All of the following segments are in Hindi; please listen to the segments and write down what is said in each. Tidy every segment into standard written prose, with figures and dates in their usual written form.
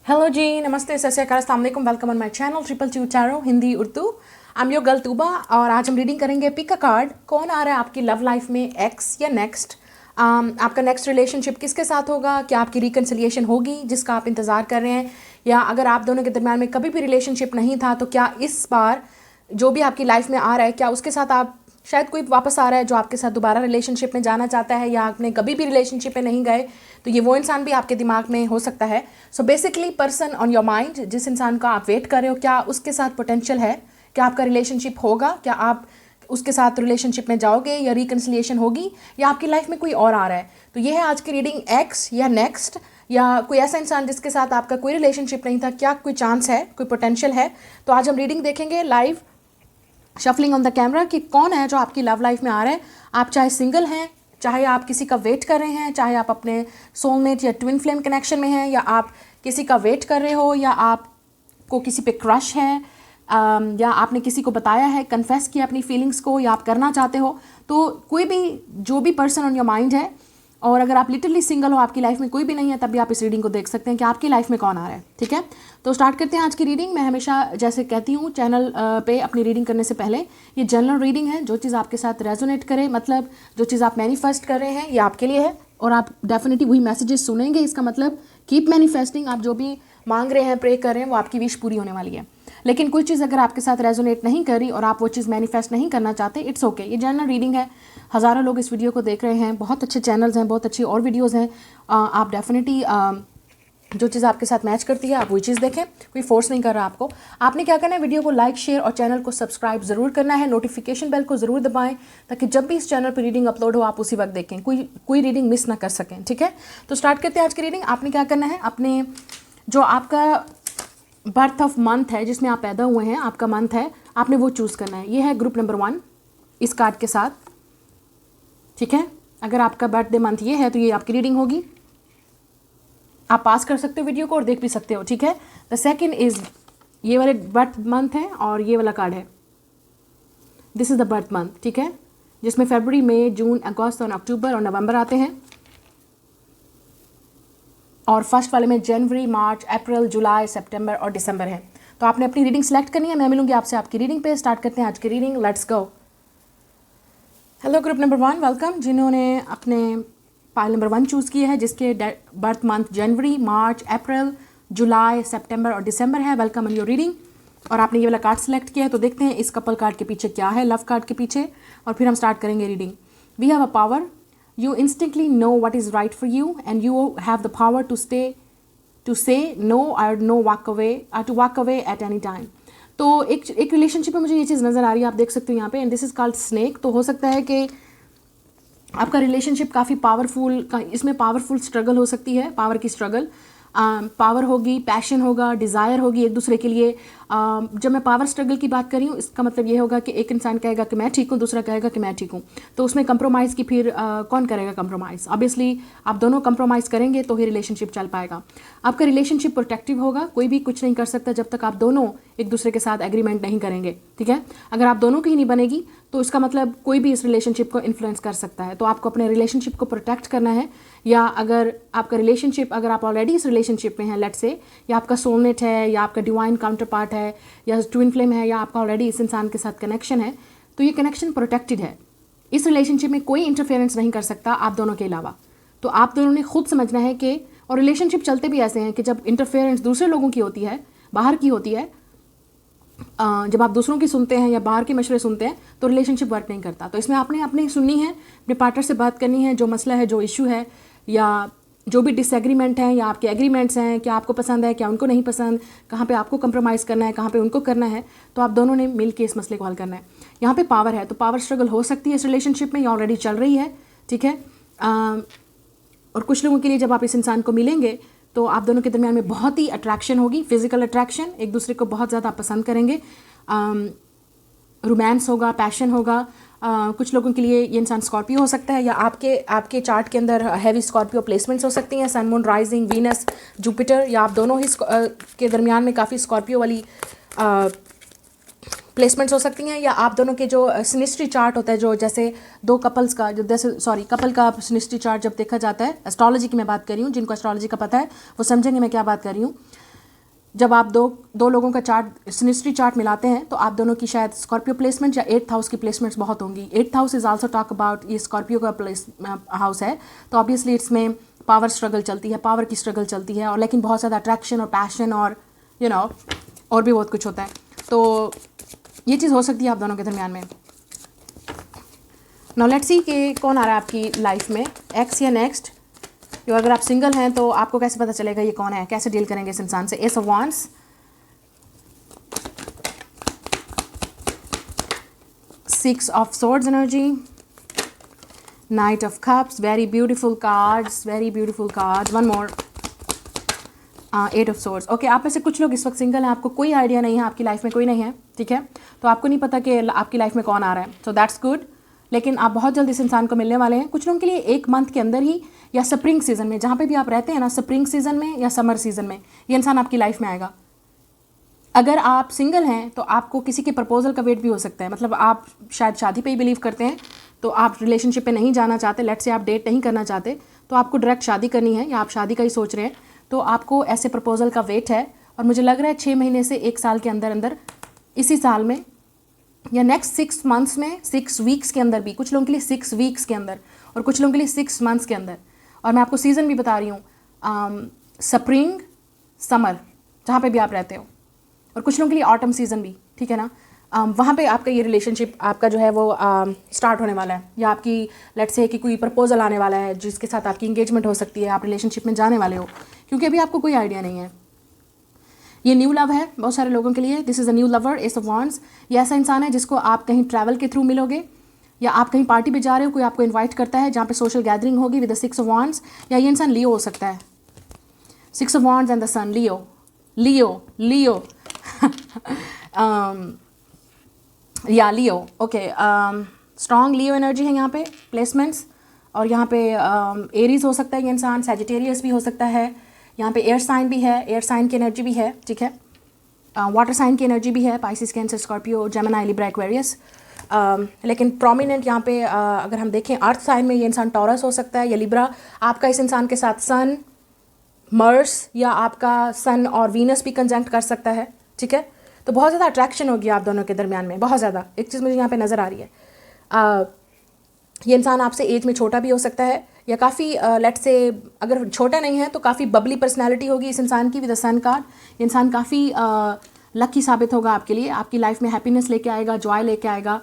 हेलो जी, नमस्ते, सत श्री अकाल, अस्सलाम वालेकुम, welcome on my channel triple two tarot Hindi Urdu. I am your girl Tuba और आज हम रीडिंग करेंगे पिक अ कार्ड। कौन आ रहा है आपकी लव लाइफ में, एक्स या नेक्स्ट। आपका नेक्स्ट रिलेशनशिप किसके साथ होगा, क्या आपकी रिकन्सिलिएशन होगी जिसका आप इंतज़ार कर रहे हैं, या अगर आप दोनों के दरम्यान में कभी भी रिलेशनशिप नहीं था तो क्या इस बार जो भी आपकी लाइफ में आ रहा है क्या उसके साथ आप शायद कोई वापस आ रहा है जो आपके साथ दोबारा रिलेशनशिप में जाना चाहता है, या आपने कभी भी रिलेशनशिप में नहीं गए तो ये वो इंसान भी आपके दिमाग में हो सकता है। So basically person on your mind, जिस इंसान का आप वेट कर रहे हो, क्या उसके साथ पोटेंशियल है, क्या आपका रिलेशनशिप होगा, क्या आप उसके साथ रिलेशनशिप में जाओगे या रिकन्सिलिएशन होगी, या आपकी लाइफ में कोई और आ रहा है। तो ये है आज की रीडिंग, एक्स या नेक्स्ट, या कोई ऐसा इंसान जिसके साथ आपका कोई रिलेशनशिप नहीं था, क्या कोई चांस है, कोई पोटेंशियल है। तो आज हम रीडिंग देखेंगे live shuffling on the camera कि कौन है जो आपकी लव लाइफ में आ रहा है। आप चाहे सिंगल हैं, चाहे आप किसी का वेट कर रहे हैं, चाहे आप अपने सोलमेट या ट्विन फ्लेम कनेक्शन में हैं, या आप किसी का वेट कर रहे हो, या आपको किसी पे क्रश है, या आपने किसी को बताया है, कन्फेस किया अपनी फीलिंग्स को, या आप करना चाहते हो। तो कोई भी जो भी पर्सन ऑन योर माइंड है, और अगर आप लिटरली सिंगल हो, आपकी लाइफ में कोई भी नहीं है, तब भी आप इस रीडिंग को देख सकते हैं कि आपकी लाइफ में कौन आ रहा है। ठीक है, तो स्टार्ट करते हैं आज की रीडिंग। मैं हमेशा जैसे कहती हूँ चैनल पे अपनी रीडिंग करने से पहले, ये जनरल रीडिंग है। जो चीज़ आपके साथ रेजोनेट करे, मतलब जो चीज़ आप मैनिफेस्ट कर रहे हैं, ये आपके लिए है और आप डेफिनेटली वही मैसेजेस सुनेंगे। इसका मतलब कीप मैनिफेस्टिंग, आप जो भी मांग रहे हैं, प्रे कर रहे हैं, वो आपकी विश पूरी होने वाली है। लेकिन कोई चीज़ अगर आपके साथ रेजोनेट नहीं करी और आप वो चीज़ मैनिफेस्ट नहीं करना चाहते, इट्स ओके। ये जनरल रीडिंग है, हज़ारों लोग इस वीडियो को देख रहे हैं, बहुत अच्छे चैनल्स हैं, बहुत अच्छी और वीडियोज़ हैं। आप डेफिनेटली जो चीज़ आपके साथ मैच करती है आप वही चीज़ देखें, कोई फोर्स नहीं कर रहा आपको। आपने क्या करना है, वीडियो को लाइक, शेयर और चैनल को सब्सक्राइब ज़रूर करना है। नोटिफिकेशन बेल को ज़रूर दबाएं ताकि जब भी इस चैनल पर रीडिंग अपलोड हो आप उसी वक्त देखें, कोई रीडिंग मिस ना कर सकें। ठीक है, तो स्टार्ट करते हैं आज की रीडिंग। आपने क्या करना है, अपने जो आपका बर्थ ऑफ मंथ है, जिसमें आप पैदा हुए हैं, आपका मंथ है, आपने वो चूज़ करना है। ये है ग्रुप नंबर 1 इस कार्ड के साथ। ठीक है, अगर आपका बर्थडे मंथ ये है तो ये आपकी रीडिंग होगी। आप पास कर सकते हो वीडियो को और देख भी सकते हो। ठीक है, द सेकंड इज ये वाले बर्थ मंथ है और ये वाला कार्ड है, this is the birth month. ठीक है, जिसमें फरवरी, मई, जून, अगस्त और अक्टूबर और नवंबर आते हैं, और फर्स्ट वाले में जनवरी, मार्च, अप्रैल, जुलाई, सितंबर और दिसंबर है। तो आपने अपनी रीडिंग सेलेक्ट करनी है। मैं मिलूंगी आपसे आपकी रीडिंग पे। स्टार्ट करते हैं आज की reading, let's go. Hello group number 1, welcome. जिन्होंने अपने पाइल नंबर 1 चूज़ किया है, जिसके बर्थ मंथ जनवरी, मार्च, अप्रैल, जुलाई, सितंबर और दिसंबर है, वेलकम इन योर रीडिंग। और आपने ये वाला कार्ड सेलेक्ट किया है, तो देखते हैं इस कपल कार्ड के पीछे क्या है, लव कार्ड के पीछे, और फिर हम स्टार्ट करेंगे reading. We have a power, you instinctly know what is right for you and you have the power to say no or no walk away to walk away at any time। तो एक रिलेशनशिप में मुझे ये चीज़ नज़र आ रही है, आप देख सकते हो यहाँ पे, and this is called snake. तो हो सकता है कि आपका रिलेशनशिप काफ़ी पावरफुल, इसमें पावरफुल स्ट्रगल हो सकती है, पावर की स्ट्रगल, पावर होगी, पैशन होगा, डिज़ायर होगी एक दूसरे के लिए। जब मैं पावर स्ट्रगल की बात कर रही हूँ, इसका मतलब ये होगा कि एक इंसान कहेगा कि मैं ठीक हूँ, दूसरा कहेगा कि मैं ठीक हूँ। तो उसमें कंप्रोमाइज़ की फिर कौन करेगा कंप्रोमाइज़? ऑब्वियसली आप दोनों कंप्रोमाइज़ करेंगे तो ही रिलेशनशिप चल पाएगा। आपका रिलेशनशिप प्रोटेक्टिव होगा, कोई भी कुछ नहीं कर सकता जब तक आप दोनों एक दूसरे के साथ एग्रीमेंट नहीं करेंगे। ठीक है, अगर आप दोनों की ही नहीं बनेगी तो इसका मतलब कोई भी इस रिलेशनशिप को इन्फ्लुएंस कर सकता है। तो आपको अपने रिलेशनशिप को प्रोटेक्ट करना है, या अगर आपका रिलेशनशिप, अगर आप ऑलरेडी इस रिलेशनशिप में हैं, लेट्स से, या आपका सोलमेट है, या आपका डिवाइन काउंटर पार्ट है, या ट्विन फ्लेम है, या आपका ऑलरेडी इस इंसान के साथ कनेक्शन है, तो ये कनेक्शन प्रोटेक्टेड है। इस रिलेशनशिप में कोई इंटरफेरेंस नहीं कर सकता आप दोनों के अलावा। तो आप दोनों ने खुद समझना है कि, और रिलेशनशिप चलते भी ऐसे हैं कि जब इंटरफेरेंस दूसरे लोगों की होती है, बाहर की होती है, जब आप दूसरों की सुनते हैं या बाहर के मशवरे सुनते हैं तो रिलेशनशिप वर्क नहीं करता। तो इसमें आपने अपनी सुननी है, अपने पार्टनर से बात करनी है, जो मसला है, जो इशू है, या जो भी डिसएग्रीमेंट हैं या आपके एग्रीमेंट्स हैं, क्या आपको पसंद है, क्या उनको नहीं पसंद, कहाँ पे आपको कंप्रोमाइज़ करना है, कहाँ पे उनको करना है, तो आप दोनों ने मिल के इस मसले को हल करना है। यहाँ पे पावर है, तो पावर स्ट्रगल हो सकती है इस रिलेशनशिप में, ये ऑलरेडी चल रही है। ठीक है, और कुछ लोगों के लिए जब आप इस इंसान को मिलेंगे तो आप दोनों के दरमियान में बहुत ही अट्रैक्शन होगी, फिजिकल अट्रैक्शन, एक दूसरे को बहुत ज़्यादा पसंद करेंगे, रोमांस होगा, पैशन होगा। कुछ लोगों के लिए ये इंसान स्कॉर्पियो हो सकता है, या आपके चार्ट के अंदर हैवी स्कॉर्पियो प्लेसमेंट्स हो सकती हैं, सन, मून, राइजिंग, वीनस, जुपिटर, या आप दोनों ही के दरमियान में काफ़ी स्कॉर्पियो वाली प्लेसमेंट्स हो सकती हैं, या आप दोनों के जो सिनिस्ट्री चार्ट होता है, जो जैसे दो कपल्स का, जो जैसे कपल का सिनिस्ट्री चार्ट जब देखा जाता है, एस्ट्रोलॉजी की मैं बात कर रही हूँ, जिनको एस्ट्रोलॉजी का पता है वो समझेंगे मैं क्या बात कर रही हूँ। जब आप दो लोगों का चार्ट, सिनिस्ट्री चार्ट मिलाते हैं, तो आप दोनों की शायद स्कॉर्पियो प्लेसमेंट या 8th हाउस की प्लेसमेंट्स बहुत होंगी। 8th house is also talk about, ये स्कॉर्पियो का प्लेस हाउस है, तो ऑब्वियसली इसमें पावर स्ट्रगल चलती है, पावर की स्ट्रगल चलती है, और लेकिन बहुत ज़्यादा अट्रैक्शन और पैशन और और भी बहुत कुछ होता है। तो ये चीज़ हो सकती है आप दोनों के दरमियान में। नाउ लेट्स सी कि कौन आ रहा है आपकी लाइफ में, एक्स या नेक्स्ट। तो अगर आप सिंगल हैं तो आपको कैसे पता चलेगा ये कौन है, कैसे डील करेंगे इस इंसान से। S of wands, 6 of swords energy, night of cups, very beautiful cards, very beautiful cards, one more, 8 of swords. Okay, आप में से कुछ लोग इस वक्त सिंगल हैं, आपको कोई आइडिया नहीं है, आपकी लाइफ में कोई नहीं है, ठीक है, तो आपको नहीं पता कि आपकी लाइफ में कौन आ रहा है, सो दैट्स गुड। लेकिन आप बहुत जल्द इस इंसान को मिलने वाले हैं। कुछ लोगों के लिए 1 मंथ के अंदर ही, या स्प्रिंग सीजन में, जहाँ पे भी आप रहते हैं ना, स्प्रिंग सीजन में या समर सीजन में ये इंसान आपकी लाइफ में आएगा। अगर आप सिंगल हैं तो आपको किसी के प्रपोजल का वेट भी हो सकता है, मतलब आप शायद शादी पे ही बिलीव करते हैं, तो आप रिलेशनशिप पे नहीं जाना चाहते, लेट्स से आप डेट नहीं करना चाहते, तो आपको डायरेक्ट शादी करनी है, या आप शादी का ही सोच रहे हैं, तो आपको ऐसे प्रपोजल का वेट है। और मुझे लग रहा है 6 महीने से 1 साल के अंदर अंदर, इसी साल में या नेक्स्ट 6 मंथ्स में, 6 वीक्स के अंदर भी, कुछ लोगों के लिए 6 वीक्स के अंदर और कुछ लोगों के लिए 6 मंथ्स के अंदर। और मैं आपको सीज़न भी बता रही हूँ, स्प्रिंग, समर, जहाँ पे भी आप रहते हो, और कुछ लोगों के लिए ऑटम सीज़न भी, ठीक है ना। वहाँ पे आपका ये रिलेशनशिप आपका जो है वो स्टार्ट होने वाला है, या आपकी लेट्स से कि कोई प्रपोजल आने वाला है जिसके साथ आपकी इंगेजमेंट हो सकती है, आप रिलेशनशिप में जाने वाले हो, क्योंकि अभी आपको कोई आइडिया नहीं है। ये न्यू लव है बहुत सारे लोगों के लिए, this is a new lover, S of wands. ये ऐसा इंसान है जिसको आप कहीं ट्रैवल के थ्रू मिलोगे, या आप कहीं पार्टी पे जा रहे हो, कोई आपको इनवाइट करता है जहाँ पे सोशल गैदरिंग होगी विद द 6 ऑफ वांड्स, या ये इंसान लियो हो सकता है। 6 ऑफ वांड्स एंड द सन, लियो, लियो, लियो या लियो, ओके, स्ट्रॉन्ग लियो एनर्जी है यहाँ पे प्लेसमेंट्स। और यहाँ पे एरीज हो सकता है ये इंसान, सैजिटेरियस भी हो सकता है, यहाँ पे एयर साइन भी है, एयर साइन की एनर्जी भी है, ठीक है, वाटर साइन की एनर्जी भी है, Pisces, cancer, Scorpio, Gemini, Libra, Aquarius. लेकिन प्रोमिनेंट यहाँ पे अगर हम देखें अर्थ साइन में ये इंसान टॉरस हो सकता है या लिब्रा। आपका इस इंसान के साथ सन, मर्स, या आपका सन और वीनस भी कंजंक्ट कर सकता है, ठीक है। तो बहुत ज़्यादा अट्रैक्शन होगी आप दोनों के दरमियान में, बहुत ज़्यादा। एक चीज़ मुझे यहाँ पे नज़र आ रही है, ये इंसान आपसे एज में छोटा भी हो सकता है, या काफ़ी लेट्स से अगर छोटा नहीं है तो काफ़ी बबली पर्सनालिटी होगी इस इंसान की विद द सन कार्ड। ये इंसान काफ़ी लकी साबित होगा आपके लिए, आपकी लाइफ में हैप्पीनेस लेके आएगा, जॉय लेके आएगा।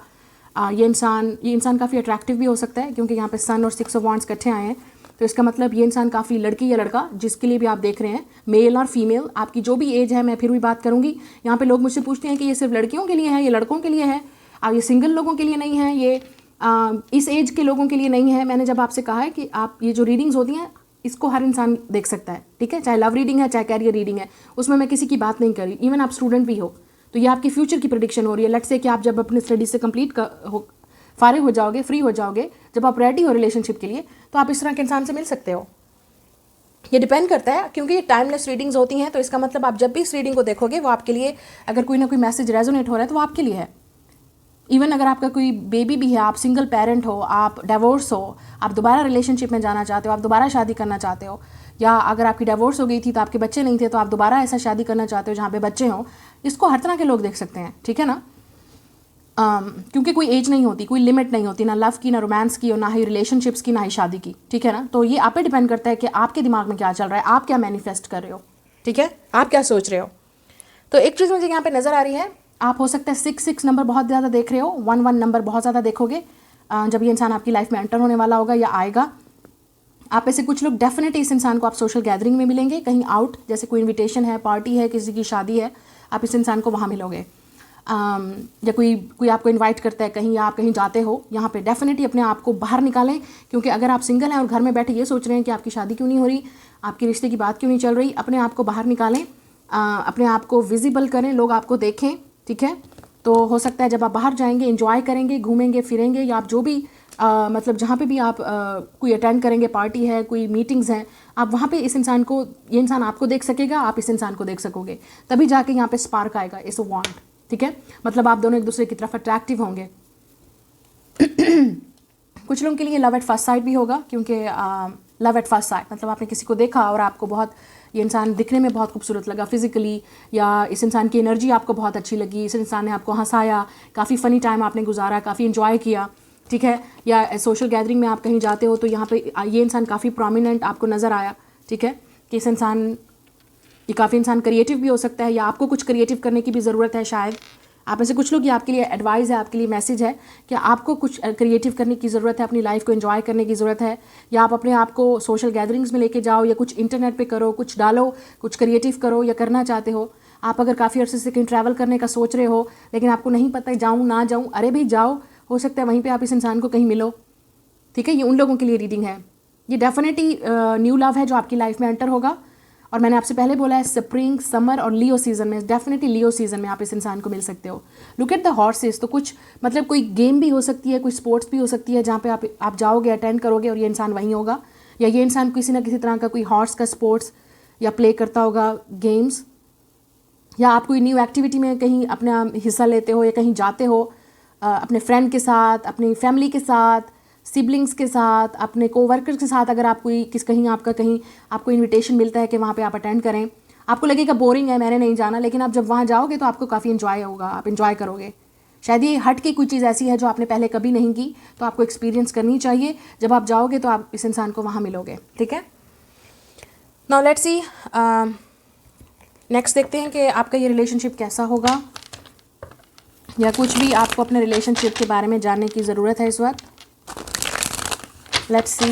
ये इंसान काफ़ी अट्रैक्टिव भी हो सकता है, क्योंकि यहाँ पे सन और 6 ऑफ वांड्स इकट्ठे आए हैं, तो इसका मतलब ये इंसान काफ़ी लड़की या लड़का जिसके लिए भी आप देख रहे हैं, मेल और फीमेल, आपकी जो भी एज है, मैं फिर भी बात करूँगी। यहाँ पे लोग मुझसे पूछते हैं कि ये सिर्फ लड़कियों के लिए है, ये लड़कों के लिए है, ये सिंगल लोगों के लिए नहीं है, ये इस एज के लोगों के लिए नहीं है। मैंने जब आपसे कहा है कि आप ये जो रीडिंग्स होती हैं इसको हर इंसान देख सकता है, ठीक है, चाहे लव रीडिंग है चाहे कैरियर रीडिंग है, उसमें मैं किसी की बात नहीं कर रही, इवन आप स्टूडेंट भी हो, तो ये आपकी फ्यूचर की प्रेडिक्शन हो रही है। लेट्स से कि आप जब अपने स्टडी से फारिग हो जाओगे, फ्री हो जाओगे, जब आप रेडी हो रिलेशनशिप के लिए, तो आप इस तरह के इंसान से मिल सकते हो। ये डिपेंड करता है, क्योंकि ये टाइमलेस रीडिंग्स होती हैं, तो इसका मतलब आप जब भी इस रीडिंग को देखोगे वो आपके लिए, अगर कोई ना कोई मैसेज रेजोनेट हो रहा है तो वो आपके लिए है। इवन अगर आपका कोई बेबी भी है, आप सिंगल पेरेंट हो, आप डिवोर्स हो, आप दोबारा रिलेशनशिप में जाना चाहते हो, आप दोबारा शादी करना चाहते हो, या अगर आपकी डिवोर्स हो गई थी तो आपके बच्चे नहीं थे तो आप दोबारा ऐसा शादी करना चाहते हो जहाँ पे बच्चे हों, इसको हर तरह के लोग देख सकते हैं, ठीक है ना। क्योंकि कोई एज नहीं होती, कोई लिमिट नहीं होती, ना लव की, ना रोमांस की, और ना ही रिलेशनशिप्स की, ना ही शादी की, ठीक है ना। तो ये आप पे डिपेंड करता है कि आपके दिमाग में क्या चल रहा है, आप क्या मैनिफेस्ट कर रहे हो, ठीक है, आप क्या सोच रहे हो। तो एक चीज़ मुझे यहाँ पे नज़र आ रही है, आप हो सकता है 6 नंबर बहुत ज़्यादा देख रहे हो, 1 नंबर बहुत ज़्यादा देखोगे जब ये इंसान आपकी लाइफ में एंटर होने वाला होगा या आएगा। आप ऐसे कुछ लोग डेफिनेटली इस इंसान को आप सोशल गैदरिंग में मिलेंगे, कहीं आउट, जैसे कोई इन्विटेशन है, पार्टी है, किसी की शादी है, आप इस इंसान को वहाँ मिलोगे। या कोई आपको इनवाइट करता है कहीं, या आप कहीं जाते हो, यहाँ पे डेफिनेटली अपने आप को बाहर निकालें, क्योंकि अगर आप सिंगल हैं और घर में बैठे ये सोच रहे हैं कि आपकी शादी क्यों नहीं हो रही, आपके रिश्ते की बात क्यों नहीं चल रही, अपने आप को बाहर निकालें, अपने आप को विजिबल करें, लोग आपको देखें, ठीक है। तो हो सकता है जब आप बाहर जाएंगे, इंजॉय करेंगे, घूमेंगे फिरेंगे, या आप जो भी मतलब जहाँ पे भी आप कोई अटेंड करेंगे, पार्टी है, कोई मीटिंग्स हैं, आप वहाँ पे इस इंसान को, ये इंसान आपको देख सकेगा, आप इस इंसान को देख सकोगे, तभी जाके यहाँ पे स्पार्क आएगा, इस वांट, ठीक है। मतलब आप दोनों एक दूसरे की तरफ अट्रैक्टिव होंगे। कुछ लोगों के लिए लव एट फर्स्ट साइट भी होगा, क्योंकि लव एट फर्स्ट साइट मतलब आपने किसी को देखा और आपको बहुत ये इंसान दिखने में बहुत खूबसूरत लगा फिज़िकली, या इस इंसान की एनर्जी आपको बहुत अच्छी लगी, इस इंसान ने आपको हंसाया, काफ़ी फ़नी टाइम आपने गुजारा, काफ़ी इन्जॉय किया, ठीक है। या सोशल गैदरिंग में आप कहीं जाते हो तो यहाँ पे ये इंसान काफ़ी प्रोमिनेंट आपको नज़र आया, ठीक है, कि इस इंसान, ये काफ़ी इंसान क्रिएटिव भी हो सकता है, या आपको कुछ क्रिएटिव करने की भी ज़रूरत है शायद। आप में से कुछ लोग, ये आपके लिए एडवाइस है, आपके लिए मैसेज है कि आपको कुछ क्रिएटिव करने की ज़रूरत है, अपनी लाइफ को एंजॉय करने की ज़रूरत है, या आप अपने आप को सोशल गैदरिंग्स में लेके जाओ, या कुछ इंटरनेट पे करो, कुछ डालो, कुछ क्रिएटिव करो, या करना चाहते हो। आप अगर काफ़ी अर्से से कहीं ट्रैवल करने का सोच रहे हो लेकिन आपको नहीं पता है जाऊँ ना जाऊँ, अरे भाई जाओ, हो सकता है वहीं पर आप इस इंसान को कहीं मिलो, ठीक है। ये उन लोगों के लिए रीडिंग है। ये डेफिनेटली न्यू लव है जो आपकी लाइफ में एंटर होगा। और मैंने आपसे पहले बोला है स्प्रिंग, समर और लियो सीज़न में, डेफिनेटली लियो सीज़न में आप इस इंसान को मिल सकते हो। लुक एट द हॉर्सेस, तो कुछ मतलब कोई गेम भी हो सकती है, कोई स्पोर्ट्स भी हो सकती है जहाँ पे आप जाओगे, अटेंड करोगे और ये इंसान वहीं होगा, या ये इंसान किसी ना किसी तरह का कोई हॉर्स का स्पोर्ट्स या प्ले करता होगा, गेम्स, या आप कोई न्यू एक्टिविटी में कहीं अपना हिस्सा लेते हो या कहीं जाते हो अपने फ्रेंड के साथ, अपनी फैमिली के साथ, सिबलिंग्स के साथ, अपने कोवर्कर्स के साथ। अगर आप कहीं आपको इनविटेशन मिलता है कि वहाँ पे आप अटेंड करें, आपको लगेगा बोरिंग है, मैंने नहीं जाना, लेकिन आप जब वहाँ जाओगे तो आपको काफ़ी इन्जॉय होगा, आप इन्जॉय करोगे। शायद ये हट के कोई चीज़ ऐसी है जो आपने पहले कभी नहीं की, तो आपको एक्सपीरियंस करनी चाहिए। जब आप जाओगे तो आप इस इंसान को वहाँ मिलोगे, ठीक है। नाउ लेट्स सी, नेक्स्ट देखते हैं कि आपका ये रिलेशनशिप कैसा होगा, या कुछ भी आपको अपने रिलेशनशिप के बारे में जानने की ज़रूरत है इस वक्त। लेट्स सी,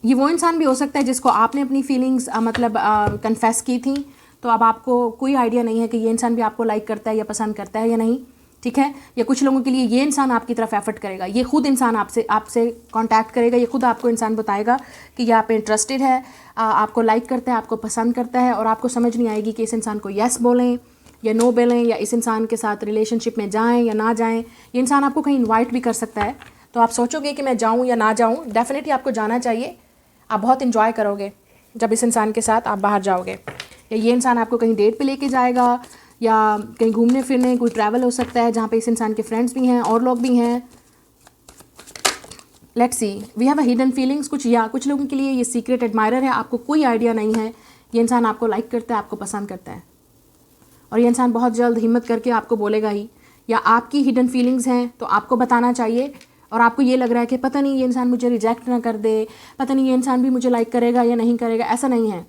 ये वो इंसान भी हो सकता है जिसको आपने अपनी फीलिंग्स मतलब कन्फेस की थी, तो अब आपको कोई आइडिया नहीं है कि ये इंसान भी आपको लाइक करता है या पसंद करता है या नहीं, ठीक है। या कुछ लोगों के लिए ये इंसान आपकी तरफ एफर्ट करेगा, ये खुद इंसान आपसे कांटेक्ट करेगा, ये खुद आपको इंसान बताएगा कि ये आप पे इंटरेस्टेड है, आपको लाइक करता है, आपको पसंद करता है, और आपको समझ नहीं आएगी कि इस इंसान को येस बोलें या नो बोलें, या इस इंसान के साथ रिलेशनशिप में जाएं या ना जाएं। ये इंसान आपको कहीं इनवाइट भी कर सकता है, तो आप सोचोगे कि मैं जाऊं या ना जाऊं। डेफिनेटली आपको जाना चाहिए, आप बहुत इन्जॉय करोगे जब इस इंसान के साथ आप बाहर जाओगे। या ये इंसान आपको कहीं डेट पे लेके जाएगा, या कहीं घूमने फिरने, कोई ट्रैवल हो सकता है जहाँ पे इस इंसान के फ्रेंड्स भी हैं और लोग भी हैं। Let's see, we have a hidden feelings, कुछ लोगों के लिए ये सीक्रेट एडमायरर है, आपको कोई आइडिया नहीं है, ये इंसान आपको लाइक करता है, आपको पसंद करता है, और ये इंसान बहुत जल्द हिम्मत करके आपको बोलेगा ही। या आपकी हिडन फीलिंग्स हैं तो आपको बताना चाहिए, और आपको ये लग रहा है कि पता नहीं ये इंसान मुझे रिजेक्ट ना कर दे, पता नहीं ये इंसान भी मुझे लाइक करेगा या नहीं करेगा। ऐसा नहीं है,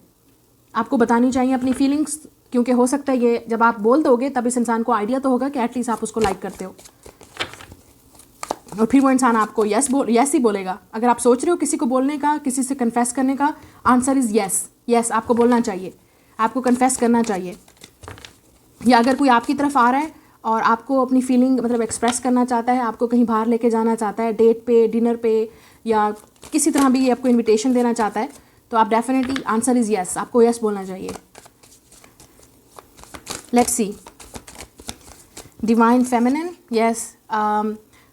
आपको बतानी चाहिए अपनी फीलिंग्स, क्योंकि हो सकता है ये जब आप बोल दोगे तब इस इंसान को आइडिया तो होगा कि एटलीस्ट आप उसको लाइक करते हो, और फिर वो इंसान आपको यस ही बोलेगा। अगर आप सोच रहे हो किसी को बोलने का, किसी से कन्फेस करने का, आंसर इज़ यस, आपको बोलना चाहिए, आपको कन्फेस करना चाहिए। या अगर कोई आपकी तरफ आ रहा है और आपको अपनी फीलिंग मतलब एक्सप्रेस करना चाहता है, आपको कहीं बाहर लेके जाना चाहता है, डेट पे, डिनर पे, या किसी तरह भी आपको इनविटेशन देना चाहता है, तो आप डेफिनेटली आंसर इज़ यस, आपको यस बोलना चाहिए। Let's see, divine feminine, yes,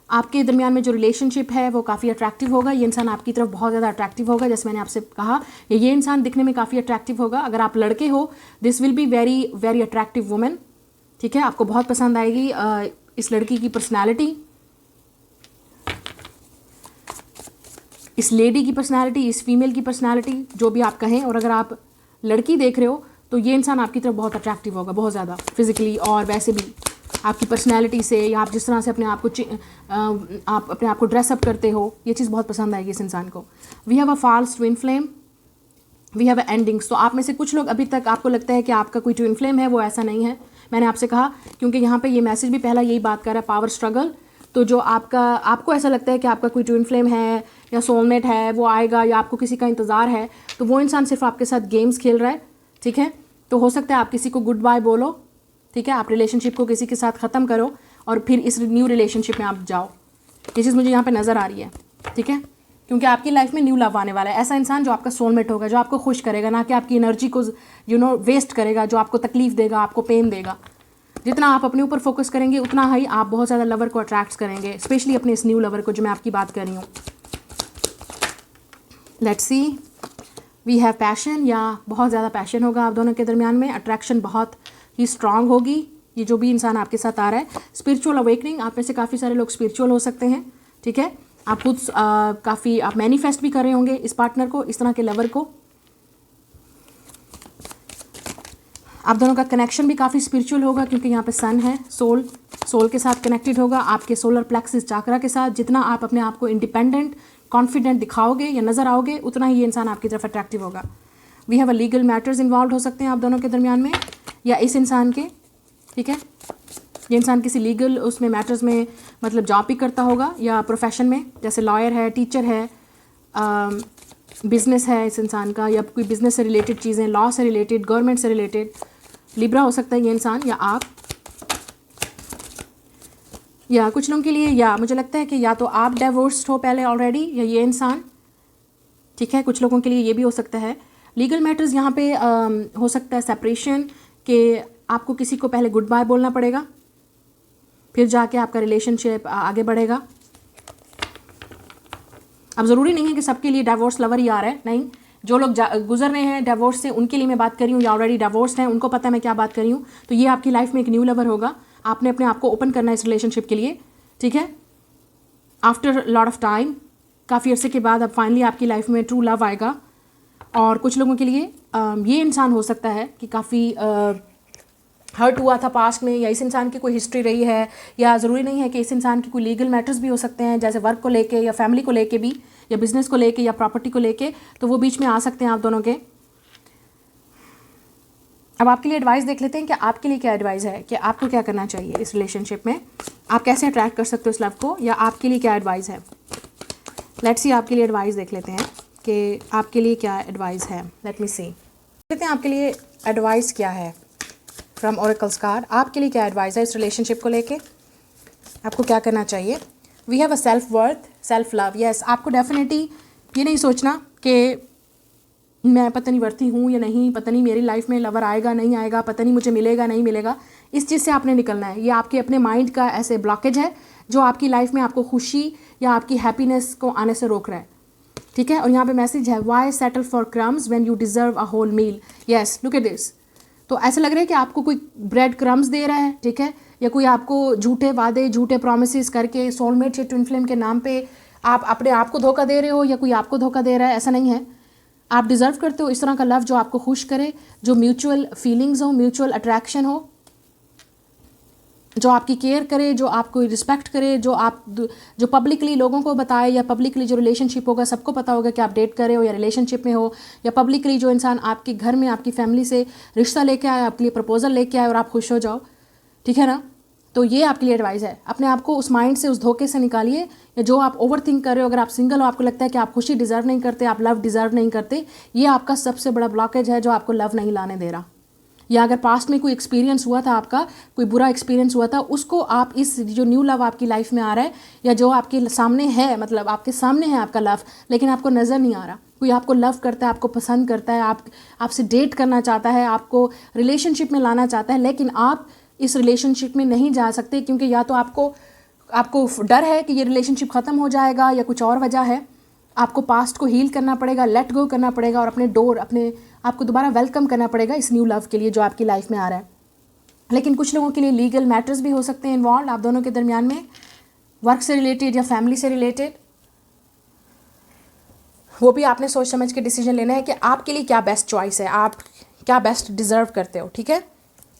आपके दरमियान में जो रिलेशनशिप है वो काफ़ी अट्रैक्टिव होगा। ये इंसान आपकी तरफ बहुत ज़्यादा अट्रैक्टिव होगा, जैसे मैंने आपसे कहा, ये इंसान दिखने में काफ़ी अट्रैक्टिव होगा। अगर आप लड़के हो, this will be very very attractive women, ठीक है, आपको बहुत पसंद आएगी इस लड़की की पर्सनैलिटी, इस लेडी की पर्सनैलिटी, इस फीमेल की पर्सनैलिटी, जो भी आप कहें। और अगर आप लड़की देख रहे हो तो ये इंसान आपकी तरफ बहुत अट्रैक्टिव होगा, बहुत ज़्यादा, फिजिकली और वैसे भी आपकी पर्सनैलिटी से, या आप जिस तरह से आप अपने आप को ड्रेसअप करते हो, ये चीज़ बहुत पसंद आएगी इस इंसान को। We have a false twin flame, we have a endings. तो आप में से कुछ लोग अभी तक आपको लगता है कि आपका कोई ट्विन फ्लेम है, वो ऐसा नहीं है। मैंने आपसे कहा, क्योंकि यहाँ पे ये मैसेज भी पहला यही बात कर रहा है, पावर स्ट्रगल। तो जो आपको ऐसा लगता है कि आपका कोई ट्विन फ्लेम है या सोलमेट है, वो आएगा, या आपको किसी का इंतज़ार है, तो वो इंसान सिर्फ आपके साथ गेम्स खेल रहा है, ठीक है। तो हो सकता है आप किसी को गुड बाय बोलो, ठीक है, आप रिलेशनशिप को किसी के साथ ख़त्म करो और फिर इस न्यू रिलेशनशिप में आप जाओ। ये चीज़ मुझे यहाँ पे नज़र आ रही है, ठीक है, क्योंकि आपकी लाइफ में न्यू लव आने वाला है। ऐसा इंसान जो आपका सोलमेट होगा, जो आपको खुश करेगा, ना कि आपकी एनर्जी को वेस्ट करेगा, जो आपको तकलीफ देगा, आपको पेन देगा। जितना आप अपने ऊपर फोकस करेंगे उतना ही आप बहुत ज़्यादा लवर को अट्रैक्ट करेंगे, स्पेशली अपने इस न्यू लवर को जो मैं आपकी बात कर रही हूँ। Let's see, we have passion, या बहुत ज़्यादा पैशन होगा आप दोनों के दरमियान में, अट्रैक्शन बहुत ही स्ट्रांग होगी। ये जो भी इंसान आपके साथ आ रहा है, स्पिरिचुअल अवेकनिंग, आप में से काफ़ी सारे लोग स्पिरिचुअल हो सकते हैं, ठीक है। आप खुद काफ़ी आप मैनिफेस्ट भी कर रहे होंगे इस पार्टनर को, इस तरह के लवर को। आप दोनों का कनेक्शन भी काफ़ी स्पिरिचुअल होगा क्योंकि यहाँ पे सन है, सोल के साथ कनेक्टेड होगा, आपके सोलर प्लेक्सिस चाकरा के साथ। जितना आप अपने आप को इंडिपेंडेंट कॉन्फिडेंट दिखाओगे या नज़र आओगे, उतना ही ये इंसान आपकी तरफ अट्रैक्टिव होगा। We have a legal matters involve हो सकते हैं आप दोनों के दरमियान में या इस इंसान के, ठीक है। ये इंसान किसी लीगल उसमें मैटर्स में मतलब जॉब भी करता होगा या प्रोफेशन में, जैसे लॉयर है, टीचर है, बिजनेस है इस इंसान का, या कोई बिजनेस से रिलेटेड चीज़ें, लॉ से रिलेटेड, गवर्नमेंट से रिलेटेड। लिब्रा हो सकता है ये इंसान या आप, या कुछ लोगों के लिए, या मुझे लगता है कि या तो आप डिवोर्स्ड हो पहले ऑलरेडी या ये इंसान, ठीक है। कुछ लोगों के लिए ये भी हो सकता है। लीगल मैटर्स यहाँ पे हो सकता है सेपरेशन, के आपको किसी को पहले गुड बाय बोलना पड़ेगा, फिर जाके आपका रिलेशनशिप आगे बढ़ेगा। अब ज़रूरी नहीं है कि सबके लिए डिवोर्स लवर ही आ रहा है, नहीं। जो लोग गुजर रहे हैं डिवोर्स से, उनके लिए मैं बात कर रही हूँ, या ऑलरेडी डिवोर्स्ड हैं, उनको पता है मैं क्या बात कर रही हूँ। तो ये आपकी लाइफ में एक न्यू लवर होगा। आपने अपने आप को ओपन करना है इस रिलेशनशिप के लिए, ठीक है। आफ्टर लॉट ऑफ टाइम, काफ़ी अरसे के बाद अब फाइनली आपकी लाइफ में ट्रू लव आएगा। और कुछ लोगों के लिए ये इंसान हो सकता है कि काफ़ी हर्ट हुआ था पास्ट में, या इस इंसान की कोई हिस्ट्री रही है, या ज़रूरी नहीं है कि इस इंसान की कोई लीगल मैटर्स भी हो सकते हैं, जैसे वर्क को लेके या फैमिली को लेके भी, या बिजनेस को लेके या प्रॉपर्टी को लेके, तो वो बीच में आ सकते हैं आप दोनों के। अब आपके लिए एडवाइस देख लेते हैं कि आपके लिए क्या एडवाइस है, कि आपको क्या करना चाहिए इस रिलेशनशिप में, आप कैसे अट्रैक्ट कर सकते हो इस लव को, या आपके लिए क्या एडवाइस है। लेट्स सी, आपके लिए एडवाइस देख लेते हैं कि आपके लिए क्या एडवाइस है। लेट मी सी, देखते हैं आपके लिए एडवाइस क्या है फ्रॉम ओरेकल्स कार्ड। आपके लिए क्या एडवाइस है इस रिलेशनशिप को लेके, आपको क्या करना चाहिए। We have a self worth, self love. Yes, आपको डेफिनेटली ये नहीं सोचना कि मैं पता नहीं वर्ती हूँ या नहीं, पता नहीं मेरी लाइफ में लवर आएगा नहीं आएगा, पता नहीं मुझे मिलेगा नहीं मिलेगा। इस चीज़ से आपने निकलना है। ये आपके अपने माइंड का ऐसे ब्लॉकेज है जो आपकी लाइफ में आपको खुशी या आपकी हैप्पीनेस को आने से रोक रहा है, ठीक है। और यहाँ पे मैसेज है, why settle for crumbs when you deserve a whole meal. Yes, look at this. तो ऐसा लग रहा है कि आपको कोई ब्रेड क्रम्स दे रहा है, ठीक है, या कोई आपको झूठे वादे, झूठे प्रोमिसेस करके सोलमेट या ट्विन फ्लेम के नाम पे आप अपने आप को धोखा दे रहे हो, या कोई आपको धोखा दे रहा है। ऐसा नहीं है। आप डिज़र्व करते हो इस तरह का लव जो आपको खुश करे, जो म्यूचुअल फीलिंग्स हो, म्यूचुअल अट्रैक्शन हो, जो आपकी केयर करे, जो आपको रिस्पेक्ट करे, जो पब्लिकली लोगों को बताए, या पब्लिकली जो रिलेशनशिप होगा सबको पता होगा कि आप डेट कर रहे हो या रिलेशनशिप में हो, या पब्लिकली जो इंसान आपके घर में आपकी फैमिली से रिश्ता लेके आए, आपके लिए प्रपोजल लेके आए और आप खुश हो जाओ, ठीक है ना। तो ये आपके लिए एडवाइस है। अपने आप को उस माइंड से, उस धोखे से निकालिए, या जो आप ओवर थिंक कर रहे हो। अगर आप सिंगल हो, आपको लगता है कि आप खुशी डिज़र्व नहीं करते, आप लव डिज़र्व नहीं करते, ये आपका सबसे बड़ा ब्लॉकेज है जो आपको लव नहीं लाने दे रहा। या अगर पास्ट में कोई एक्सपीरियंस हुआ था, आपका कोई बुरा एक्सपीरियंस हुआ था, उसको आप इस जो न्यू लव आपकी लाइफ में आ रहा है, या जो आपके सामने है, मतलब आपके सामने है आपका लव, लेकिन आपको नज़र नहीं आ रहा। कोई आपको लव करता है, आपको पसंद करता है, आपसे डेट करना चाहता है, आपको रिलेशनशिप में लाना चाहता है, लेकिन आप इस रिलेशनशिप में नहीं जा सकते क्योंकि या तो आपको डर है कि ये रिलेशनशिप ख़त्म हो जाएगा, या कुछ और वजह है। आपको पास्ट को हील करना पड़ेगा, लेट गो करना पड़ेगा, और अपने आपको दोबारा वेलकम करना पड़ेगा इस न्यू लव के लिए जो आपकी लाइफ में आ रहा है। लेकिन कुछ लोगों के लिए लीगल मैटर्स भी हो सकते हैं इन्वॉल्व आप दोनों के दरमियान में, वर्क से रिलेटेड या फैमिली से रिलेटेड। वो भी आपने सोच समझ के डिसीजन लेना है कि आपके लिए क्या बेस्ट चॉइस है, आप क्या बेस्ट डिज़र्व करते हो, ठीक है।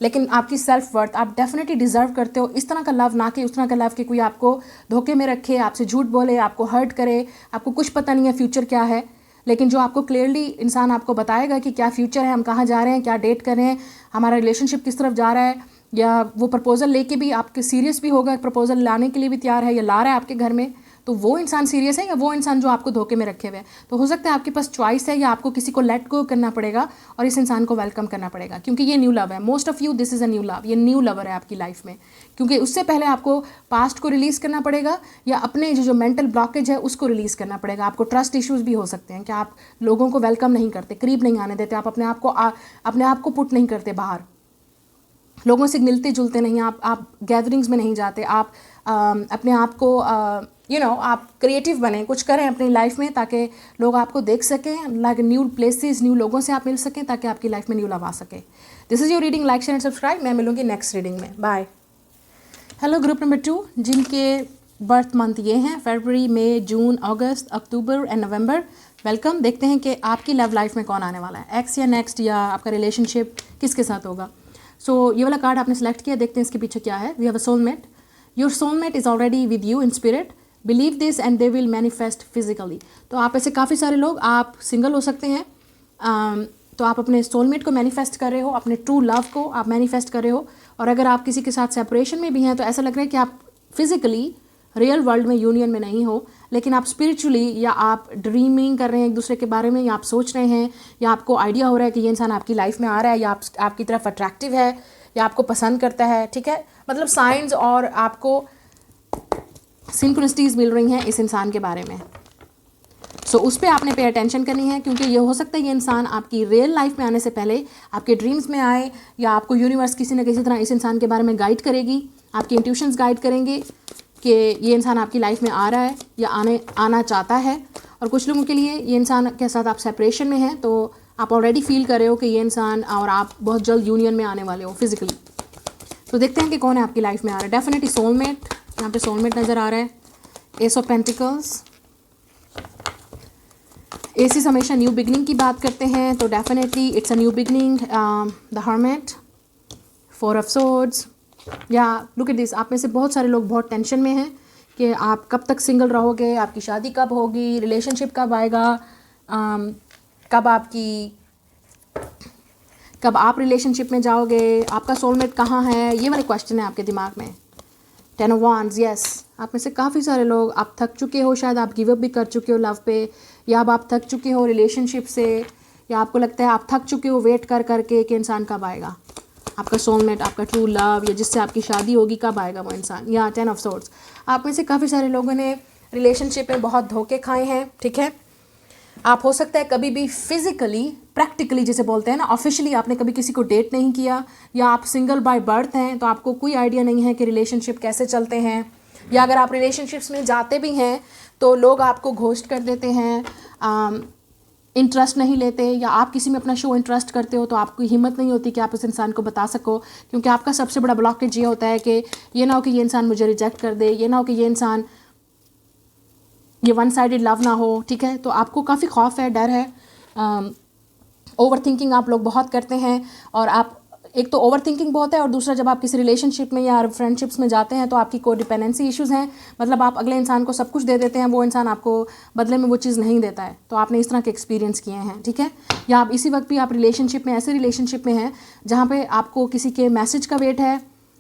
लेकिन आपकी सेल्फ वर्थ, आप डेफिनेटली डिज़र्व करते हो इस तरह का लव, ना कि उस तरह का लव कि कोई आपको धोखे में रखे, आपसे झूठ बोले, आपको हर्ट करे, आपको कुछ पता नहीं है फ्यूचर क्या है, लेकिन जो आपको क्लियरली इंसान आपको बताएगा कि क्या फ्यूचर है, हम कहाँ जा रहे हैं, क्या डेट कर रहे हैं, हमारा रिलेशनशिप किस तरफ जा रहा है, या वो प्रपोजल लेके भी आपके सीरियस भी होगा, प्रपोजल लाने के लिए भी तैयार है, या ला रहा है आपके घर में, तो वो इंसान सीरियस है, या वो इंसान जो आपको धोखे में रखे हुए है। तो हो सकता है आपके पास चॉइस है, या आपको किसी को लेट गो करना पड़ेगा और इस इंसान को वेलकम करना पड़ेगा, क्योंकि ये न्यू लव है। Most of you this is a new love, ये न्यू लवर है आपकी लाइफ में, क्योंकि उससे पहले आपको पास्ट को रिलीज़ करना पड़ेगा, या अपने जो मेंटल ब्लॉकेज है उसको रिलीज़ करना पड़ेगा। आपको ट्रस्ट इश्यूज़ भी हो सकते हैं कि आप लोगों को वेलकम नहीं करते, करीब नहीं आने देते, आप अपने आप को पुट नहीं करते बाहर, लोगों से मिलते जुलते नहीं, आप गैदरिंग्स में नहीं जाते, आप अपने आप को आप क्रिएटिव बने, कुछ करें अपनी लाइफ में ताकि लोग आपको देख सकें, लाइक न्यू प्लेसेस, न्यू लोगों से आप मिल सकें, ताकि आपकी लाइफ में न्यू लव आ सके। This is your reading, like share and subscribe. मैं मिलूंगी नेक्स्ट रीडिंग में, बाय। हेलो ग्रुप नंबर 2, जिनके बर्थ मंथ ये हैं, फरवरी, मई, जून, अगस्त, अक्टूबर एंड नवंबर। वेलकम। देखते हैं कि आपकी लव लाइफ में कौन आने वाला है, एक्स या नेक्स्ट, या आपका रिलेशनशिप किसके साथ होगा। सो ये वाला कार्ड आपने सेलेक्ट किया, देखते हैं इसके पीछे क्या है। We have a soulmate. Your soulmate is already with you in spirit, believe this and they will manifest physically. तो आप ऐसे काफ़ी सारे लोग, आप सिंगल हो सकते हैं, तो आप अपने सोलमेट को मैनिफेस्ट कर रहे हो, अपने ट्रू लव को आप मैनिफेस्ट कर रहे हो। और अगर आप किसी के साथ सेपरेशन में भी हैं तो ऐसा लग रहा है कि आप फिजिकली रियल वर्ल्ड में यूनियन में नहीं हो, लेकिन आप स्पिरिचुअली या आप ड्रीमिंग कर रहे हैं एक दूसरे के बारे में, या आप सोच रहे हैं, या आपको आइडिया हो रहा है कि ये इंसान आपकी लाइफ में आ रहा है, या आपकी तरफ अट्रैक्टिव है, या आपको पसंद करता है। ठीक है, मतलब साइंस और आपको सिंक्रोनिसिटीज़ मिल रही हैं इस इंसान के बारे में। सो उस पर आपने पे अटेंशन करनी है, क्योंकि ये हो सकता है ये इंसान आपकी रियल लाइफ में आने से पहले आपके ड्रीम्स में आए, या आपको यूनिवर्स किसी न किसी तरह इस इंसान के बारे में गाइड करेगी, आपकी इंट्यूशंस गाइड करेंगे कि ये इंसान आपकी लाइफ में आ रहा है या आना चाहता है। और कुछ लोगों के लिए ये इंसान के साथ आप सेपरेशन में हैं, तो आप ऑलरेडी फील कर रहे हो कि ये इंसान और आप बहुत जल्द यूनियन में आने वाले हो फिजिकली। तो देखते हैं कि कौन है आपकी लाइफ में आ रहा है। डेफिनेटली सोलमेट, यहाँ पे सोलमेट नज़र आ रहा है। एस ऑफ पेंटिकल्स, एसिस हमेशा न्यू बिगनिंग की बात करते हैं, तो definitely it's a new beginning. The hermit, four of swords, या लुक एट दिस, आप में से बहुत सारे लोग बहुत टेंशन में हैं कि आप कब तक सिंगल रहोगे, आपकी शादी कब होगी, रिलेशनशिप कब आएगा, कब आप रिलेशनशिप में जाओगे, आपका सोलमेट कहाँ है, ये वाले क्वेश्चन है आपके दिमाग में। टेन ऑफ वांड्स, यस, आप में से काफ़ी सारे लोग आप थक चुके हो, शायद आप गिव अप भी कर चुके हो लव पे, या अब आप थक चुके हो रिलेशनशिप से, या आपको लगता है आप थक चुके हो वेट कर करके कि इंसान कब आएगा, आपका सोलमेट, आपका ट्रू लव, या जिससे आपकी शादी होगी, कब आएगा वो इंसान। या टेन ऑफ सोर्ड्स, आप में से काफ़ी सारे लोगों ने रिलेशनशिप में बहुत धोखे खाए हैं। ठीक है, आप हो सकता है कभी भी फिजिकली, प्रैक्टिकली जिसे बोलते हैं ना, ऑफिशियली आपने कभी किसी को डेट नहीं किया, या आप सिंगल बाय बर्थ हैं, तो आपको कोई आइडिया नहीं है कि रिलेशनशिप कैसे चलते हैं, या अगर आप रिलेशनशिप्स में जाते भी हैं तो लोग आपको घोस्ट कर देते हैं, इंटरेस्ट नहीं लेते, या आप किसी में अपना शो इंटरेस्ट करते हो तो आपकी हिम्मत नहीं होती कि आप उस इंसान को बता सको, क्योंकि आपका सबसे बड़ा ब्लॉकेज ये होता है कि ये ना हो कि ये इंसान मुझे रिजेक्ट कर दे, ये ना हो कि ये वन साइडेड लव ना हो। ठीक है, तो आपको काफ़ी खौफ है, डर है, ओवर थिंकिंग आप लोग बहुत करते हैं, और आप एक तो ओवर थिंकिंग बहुत है, और दूसरा जब आप किसी रिलेशनशिप में या फ्रेंडशिप्स में जाते हैं तो आपकी को डिपेंडेंसी इश्यूज़ हैं, मतलब आप अगले इंसान को सब कुछ दे देते हैं, वो इंसान आपको बदले में वो चीज़ नहीं देता है, तो आपने इस तरह के एक्सपीरियंस किए हैं। ठीक है, या आप इसी वक्त भी आप रिलेशनशिप में, ऐसे रिलेशनशिप में हैं जहाँ पे आपको किसी के मैसेज का वेट है,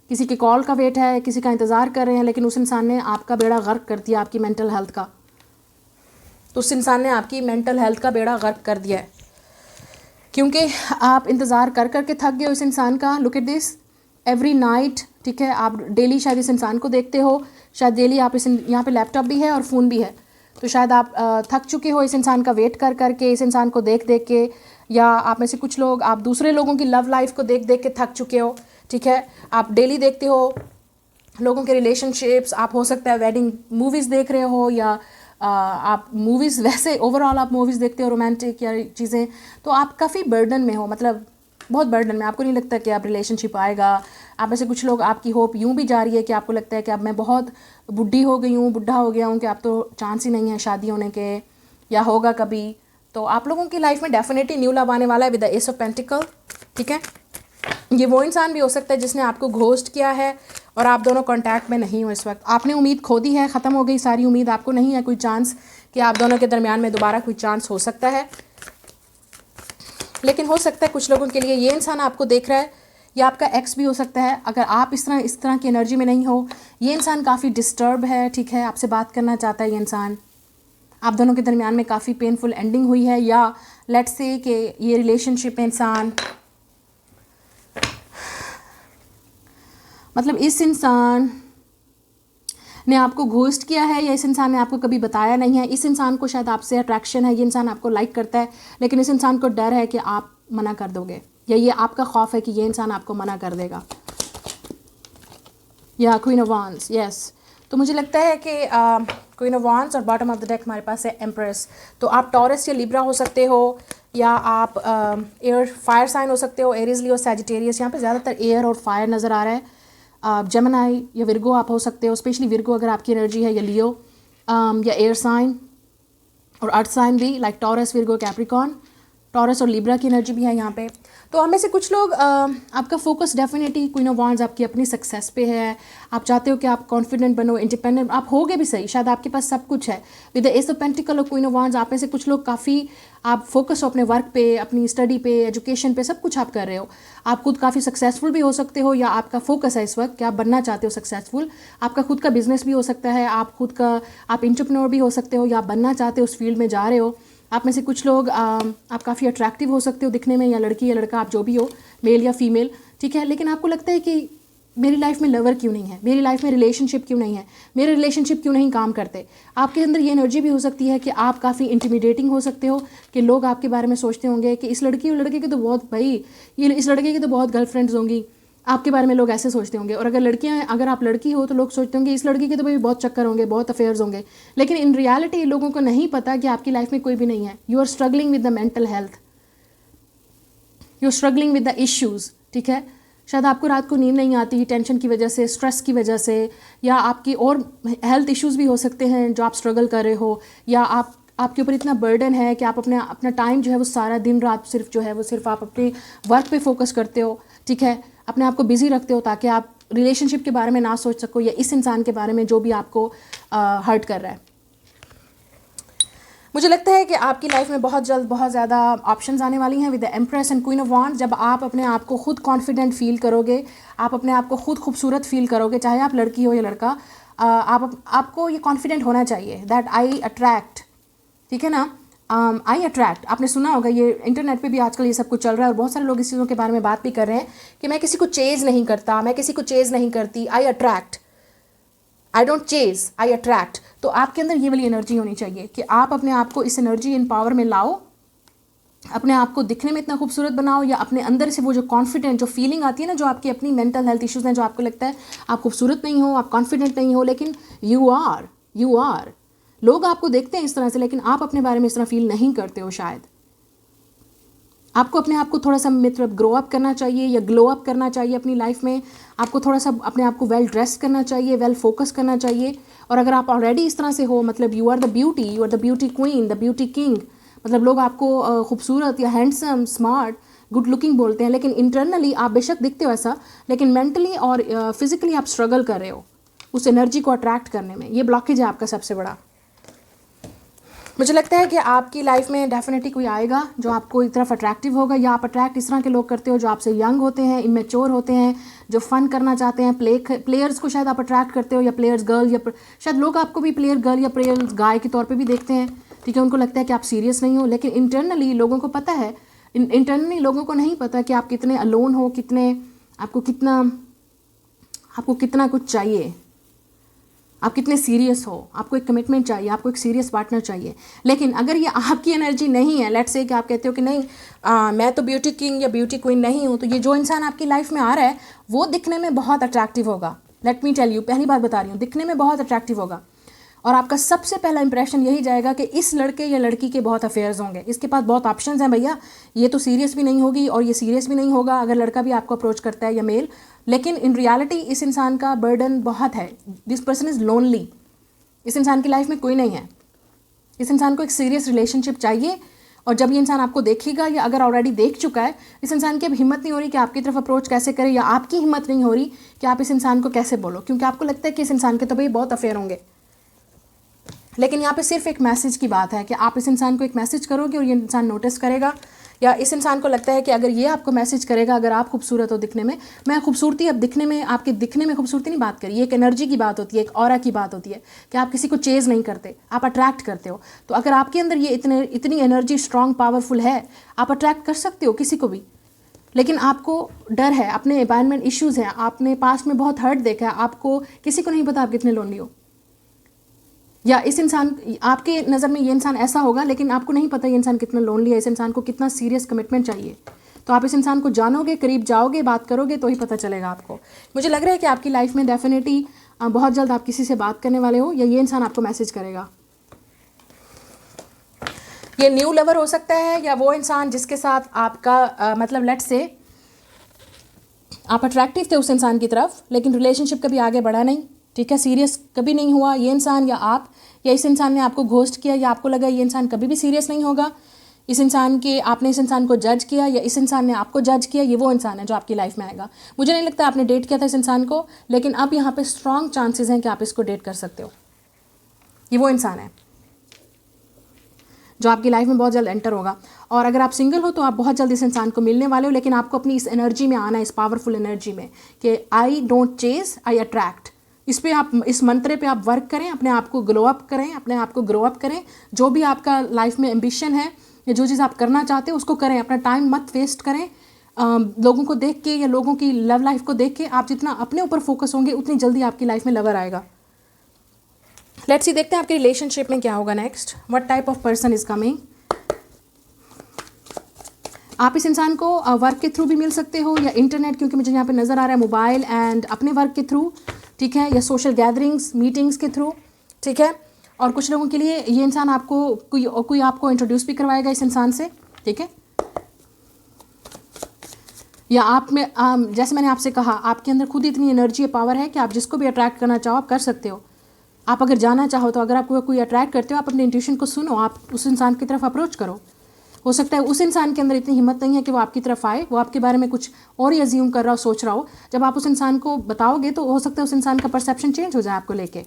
किसी के कॉल का वेट है, किसी का इंतज़ार कर रहे हैं, लेकिन उस इंसान ने आपका बेड़ा गर्क कर दिया, आपकी मेंटल हेल्थ का, तो उस इंसान ने आपकी मेंटल हेल्थ का बेड़ा गर्क कर दिया है, क्योंकि आप इंतज़ार कर कर के थक गए उस इंसान का। Look at this, every night. ठीक है, आप डेली शायद इस इंसान को देखते हो, शायद डेली आप यहाँ पे लैपटॉप भी है और फ़ोन भी है, तो शायद आप थक चुके हो इस इंसान का वेट कर कर के, इस इंसान को देख देख के, या आप में से कुछ लोग आप दूसरे लोगों की लव लाइफ को देख देख के थक चुके हो। ठीक है, आप डेली देखते हो लोगों के रिलेशनशिप्स, आप हो सकता है वेडिंग मूवीज़ देख रहे हो, या आप मूवीज़, वैसे ओवरऑल आप मूवीज़ देखते हो रोमांटिक या चीज़ें, तो आप काफ़ी बर्डन में हो, मतलब बहुत बर्डन में, आपको नहीं लगता कि आप रिलेशनशिप आएगा। आप में से कुछ लोग, आपकी होप यूँ भी जा रही है कि आपको लगता है कि अब मैं बहुत बुढ़ी हो गई हूँ, बुढ़ा हो गया हूँ, कि अब तो चांस ही नहीं है शादी होने के, या होगा कभी। तो आप लोगों की लाइफ में डेफिनेटली न्यू लव आने वाला है with the S of pentacle. ठीक है, ये वो इंसान भी हो सकता है जिसने आपको घोस्ट किया है और आप दोनों कांटेक्ट में नहीं हो इस वक्त, आपने उम्मीद खो दी है, ख़त्म हो गई सारी उम्मीद, आपको नहीं है कोई चांस कि आप दोनों के दरमियान में दोबारा कोई चांस हो सकता है। लेकिन हो सकता है कुछ लोगों के लिए ये इंसान आपको देख रहा है, या आपका एक्स भी हो सकता है। अगर आप इस तरह की एनर्जी में नहीं हो, ये इंसान काफ़ी डिस्टर्ब है। ठीक है, आपसे बात करना चाहता है ये इंसान, आप दोनों के दरमियान में काफ़ी पेनफुल एंडिंग हुई है, या लेट्स से कि ये रिलेशनशिप में इंसान, मतलब इस इंसान ने आपको घोस्ट किया है, या इस इंसान ने आपको कभी बताया नहीं है। इस इंसान को शायद आपसे अट्रैक्शन है, ये इंसान आपको लाइक करता है, लेकिन इस इंसान को डर है कि आप मना कर दोगे, या ये आपका खौफ है कि ये इंसान आपको मना कर देगा। या क्वीन ऑफ वांड्स, यस, तो मुझे लगता है कि क्वीन ऑफ वांड्स और बॉटम ऑफ द डेक हमारे पास है एम्प्रेस। तो आप टॉरस या लिब्रा हो सकते हो, या आप एयर फायर साइन हो सकते हो, एरीज लियो सैजिटेरियस। यहाँ पे ज़्यादातर एयर और फायर नज़र आ रहा है। जेमिनी या विर्गो आप हो सकते हो, स्पेशली विर्गो अगर आपकी एनर्जी है, या लियो या एयर साइन और अर्थ साइन भी, like taurus, Virgo, Capricorn. Taurus और लिब्रा की एनर्जी भी है यहाँ पे। तो हमें से कुछ लोग आपका focus definitely queen of wands आपकी अपनी सक्सेस पे है। आप चाहते हो कि आप कॉन्फिडेंट बनो, इंडिपेंडेंट आप होगे भी सही, शायद आपके पास सब कुछ है। With the S of pentacle और क्वीन ऑफ वांड्स आप में से कुछ लोग काफ़ी आप फोकस हो अपने वर्क पे, अपनी स्टडी पे, एजुकेशन पे, सब कुछ आप कर रहे हो। आप खुद काफ़ी सक्सेसफुल भी हो सकते हो, या आपका फोकस है इस वक्त कि आप बनना चाहते हो सक्सेसफुल। आपका खुद का बिजनेस भी हो सकता है, आप खुद का आप एंटरप्रेन्योर भी हो सकते हो, या आप बनना चाहते हो, उस फील्ड में जा रहे हो। आप में से कुछ लोग आप काफ़ी अट्रैक्टिव हो सकते हो दिखने में, या लड़की या लड़का आप जो भी हो, मेल या फीमेल, ठीक है। लेकिन आपको लगता है कि मेरी लाइफ में लवर क्यों नहीं है, मेरी लाइफ में रिलेशनशिप क्यों नहीं है, मेरे रिलेशनशिप क्यों नहीं काम करते। आपके अंदर ये एनर्जी भी हो सकती है कि आप काफ़ी इंटिमिडेटिंग हो सकते हो, कि लोग आपके बारे में सोचते होंगे कि इस लड़की और लड़के की तो बहुत, भाई ये इस लड़के की तो बहुत गर्लफ्रेंड्स होंगी, आपके बारे में लोग ऐसे सोचते होंगे। और अगर आप लड़की हो तो लोग सोचते होंगे इस लड़की के तो भाई बहुत चक्कर होंगे, बहुत अफेयर्स होंगे। लेकिन इन रियलिटी लोगों को नहीं पता कि आपकी लाइफ में कोई भी नहीं है। You are struggling with the mental health, you are struggling with the issues, ठीक है। शायद आपको रात को नींद नहीं आती टेंशन की वजह से, स्ट्रेस की वजह से, या आपकी और हेल्थ इश्यूज़ भी हो सकते हैं जो आप स्ट्रगल कर रहे हो, या आपके ऊपर इतना बर्डन है कि आप अपना टाइम जो है वो सारा दिन रात सिर्फ जो है वो सिर्फ आप अपने वर्क पे फोकस करते हो, ठीक है। अपने आप को बिजी रखते हो ताकि आप रिलेशनशिप के बारे में ना सोच सको, या इस इंसान के बारे में जो भी आपको हर्ट कर रहा है। मुझे लगता है कि आपकी लाइफ में बहुत जल्द बहुत ज़्यादा ऑप्शंस आने वाली हैं with the empress and queen of wands. जब आप अपने आप को खुद कॉन्फिडेंट फील करोगे, आप अपने आप को खुद खूबसूरत फील करोगे, चाहे आप लड़की हो या लड़का, आपको ये कॉन्फिडेंट होना चाहिए दैट आई अट्रैक्ट, ठीक है ना। आई अट्रैक्ट, आपने सुना होगा, ये इंटरनेट पे भी आजकल ये सब कुछ चल रहा है और बहुत सारे लोग इस चीज़ों के बारे में बात भी कर रहे हैं कि मैं किसी को चेज़ नहीं करता, मैं किसी को चेज़ नहीं करती, I attract, I don't chase, I attract. तो आपके अंदर ये वाली एनर्जी होनी चाहिए कि आप अपने आप को इस एनर्जी इन पावर में लाओ, अपने आप को दिखने में इतना खूबसूरत बनाओ, या अपने अंदर से वो जो कॉन्फिडेंट जो फीलिंग आती है ना, जो आपकी अपनी मेंटल हेल्थ इश्यूज़ हैं, जो आपको लगता है आप खूबसूरत नहीं हो, आप कॉन्फिडेंट नहीं हो, लेकिन यू आर। लोग आपको देखते हैं इस तरह से, लेकिन आप अपने बारे में इस तरह फील नहीं करते हो। शायद आपको अपने आप को थोड़ा सा मतलब ग्रो अप करना चाहिए या ग्लो अप करना चाहिए अपनी लाइफ में। आपको थोड़ा सा अपने आप को वेल ड्रेस करना चाहिए, वेल फोकस करना चाहिए। और अगर आप ऑलरेडी इस तरह से हो, मतलब you are the beauty, you are the beauty queen, the beauty king, मतलब लोग आपको खूबसूरत या हैंडसम, स्मार्ट, गुड लुकिंग बोलते हैं, लेकिन इंटरनली आप बेशक दिखते हो ऐसा, लेकिन मेंटली और फिजिकली आप स्ट्रगल कर रहे हो उस एनर्जी को अट्रैक्ट करने में। ये ब्लॉकेज है आपका सबसे बड़ा। मुझे लगता है कि आपकी लाइफ में डेफिनेटली कोई आएगा जो आपको एक तरफ अट्रैक्टिव होगा, या आप अट्रैक्ट इस तरह के लोग करते हो जो आपसे यंग होते हैं, इमेच्योर होते हैं, जो फ़न करना चाहते हैं। प्लेयर्स को शायद आप अट्रैक्ट करते हो, या प्लेयर्स गर्ल, या शायद लोग आपको भी प्लेयर गर्ल या प्लेयर गाय के तौर पे भी देखते हैं, ठीक है। उनको लगता है कि आप सीरियस नहीं हो, लेकिन इंटरनली लोगों को पता है, इंटरनली लोगों को नहीं पता कि आप कितने अलोन हो, आपको कितना कुछ चाहिए, आप कितने सीरियस हो, आपको एक कमिटमेंट चाहिए, आपको एक सीरियस पार्टनर चाहिए। लेकिन अगर ये आपकी एनर्जी नहीं है, लेट्स से कि आप कहते हो कि नहीं मैं तो ब्यूटी किंग या ब्यूटी क्वीन नहीं हूँ, तो ये जो इंसान आपकी लाइफ में आ रहा है वो दिखने में बहुत अट्रैक्टिव होगा। लेट मी टेल यू, पहली बात बता रही हूँ, दिखने में बहुत अट्रैक्टिव होगा, और आपका सबसे पहला इंप्रेशन यही जाएगा कि इस लड़के या लड़की के बहुत अफेयर्स होंगे, इसके पास बहुत ऑप्शंस हैं भैया, ये तो सीरियस भी नहीं होगी और ये सीरियस भी नहीं होगा अगर लड़का भी आपको अप्रोच करता है या मेल। लेकिन इन रियलिटी इस इंसान का बर्डन बहुत है, दिस पर्सन इज़ लोनली, इस इंसान की लाइफ में कोई नहीं है, इस इंसान को एक सीरियस रिलेशनशिप चाहिए। और जब ये इंसान आपको देखेगा, या अगर ऑलरेडी देख चुका है, इस इंसान की अब हिम्मत नहीं हो रही कि आपकी तरफ अप्रोच कैसे करे, या आपकी हिम्मत नहीं हो रही कि आप इस इंसान को कैसे बोलो, क्योंकि आपको लगता है कि इस इंसान के तो भाई बहुत अफेयर होंगे। लेकिन यहाँ पे सिर्फ एक मैसेज की बात है कि आप इस इंसान को एक मैसेज करोगे और ये इंसान नोटिस करेगा, या इस इंसान को लगता है कि अगर ये आपको मैसेज करेगा, अगर आप खूबसूरत हो दिखने में, मैं खूबसूरती अब दिखने में, आपके दिखने में खूबसूरती नहीं बात करी, ये एक एनर्जी की बात होती है, एक ऑरा की बात होती है कि आप किसी को चेज़ नहीं करते, आप अट्रैक्ट करते हो। तो अगर आपके अंदर ये इतनी एनर्जी स्ट्रॉन्ग पावरफुल है, आप अट्रैक्ट कर सकते हो किसी को भी। लेकिन आपको डर है, अपने एनवायरनमेंट इश्यूज़ हैं, आपने पास्ट में बहुत हर्ट देखा है, आपको किसी को नहीं पता आप कितने लोनली हो, या इस इंसान आपके नज़र में ये इंसान ऐसा होगा, लेकिन आपको नहीं पता ये इंसान कितना लोनली है, इस इंसान को कितना सीरियस कमिटमेंट चाहिए। तो आप इस इंसान को जानोगे, करीब जाओगे, बात करोगे तो ही पता चलेगा आपको। मुझे लग रहा है कि आपकी लाइफ में डेफिनेटली बहुत जल्द आप किसी से बात करने वाले हो, या ये इंसान आपको मैसेज करेगा। ये न्यू लवर हो सकता है, या वो इंसान जिसके साथ आपका मतलब लेट्स से आप अट्रैक्टिव थे उस इंसान की तरफ, लेकिन रिलेशनशिप कभी आगे बढ़ा नहीं, ठीक है, सीरियस कभी नहीं हुआ ये इंसान, या आप, या इस इंसान ने आपको घोस्ट किया, या आपको लगा ये इंसान कभी भी सीरियस नहीं होगा, इस इंसान के, आपने इस इंसान को जज किया या इस इंसान ने आपको जज किया, ये वो इंसान है जो आपकी लाइफ में आएगा। मुझे नहीं लगता आपने डेट किया था इस इंसान को, लेकिन अब यहाँ पे स्ट्रॉन्ग चांसेस हैं कि आप इसको डेट कर सकते हो। ये वो इंसान है जो आपकी लाइफ में बहुत जल्द एंटर होगा। और अगर आप सिंगल हो तो आप बहुत जल्द इस इंसान को मिलने वाले हो, लेकिन आपको अपनी इस एनर्जी में आना है, इस पावरफुल एनर्जी में कि I don't chase, I attract. इस पे आप, इस मंत्र पे आप वर्क करें, अपने आप को ग्लो अप करें, अपने आप को ग्रो अप करें। जो भी आपका लाइफ में एम्बिशन है या जो चीज़ आप करना चाहते हो उसको करें, अपना टाइम मत वेस्ट करें लोगों को देख के या लोगों की लव लाइफ को देख के। आप जितना अपने ऊपर फोकस होंगे उतनी जल्दी आपकी लाइफ में लवर आएगा। लेट्स सी, देखते हैं आपके रिलेशनशिप में क्या होगा next. What type of person is coming. आप इस इंसान को वर्क के थ्रू भी मिल सकते हो या इंटरनेट, क्योंकि मुझे यहाँ पे नज़र आ रहा है मोबाइल एंड अपने वर्क के थ्रू, ठीक है, या सोशल गैदरिंग्स मीटिंग्स के थ्रू, ठीक है। और कुछ लोगों के लिए ये इंसान आपको कोई आपको इंट्रोड्यूस भी करवाएगा इस इंसान से, ठीक है। या आप में जैसे मैंने आपसे कहा, आपके अंदर खुद इतनी एनर्जी पावर है कि आप जिसको भी अट्रैक्ट करना चाहो आप कर सकते हो। आप अगर जाना चाहो तो, अगर आपको कोई अट्रैक्ट करते हो, आप अपने इंट्यूशन को सुनो, आप उस इंसान की तरफ अप्रोच करो। हो सकता है उस इंसान के अंदर इतनी हिम्मत नहीं है कि वो आपकी तरफ आए, वो आपके बारे में कुछ और ही अज्यूम कर रहा हो, सोच रहा हो। जब आप उस इंसान को बताओगे तो हो सकता है उस इंसान का परसेप्शन चेंज हो जाए आपको लेके।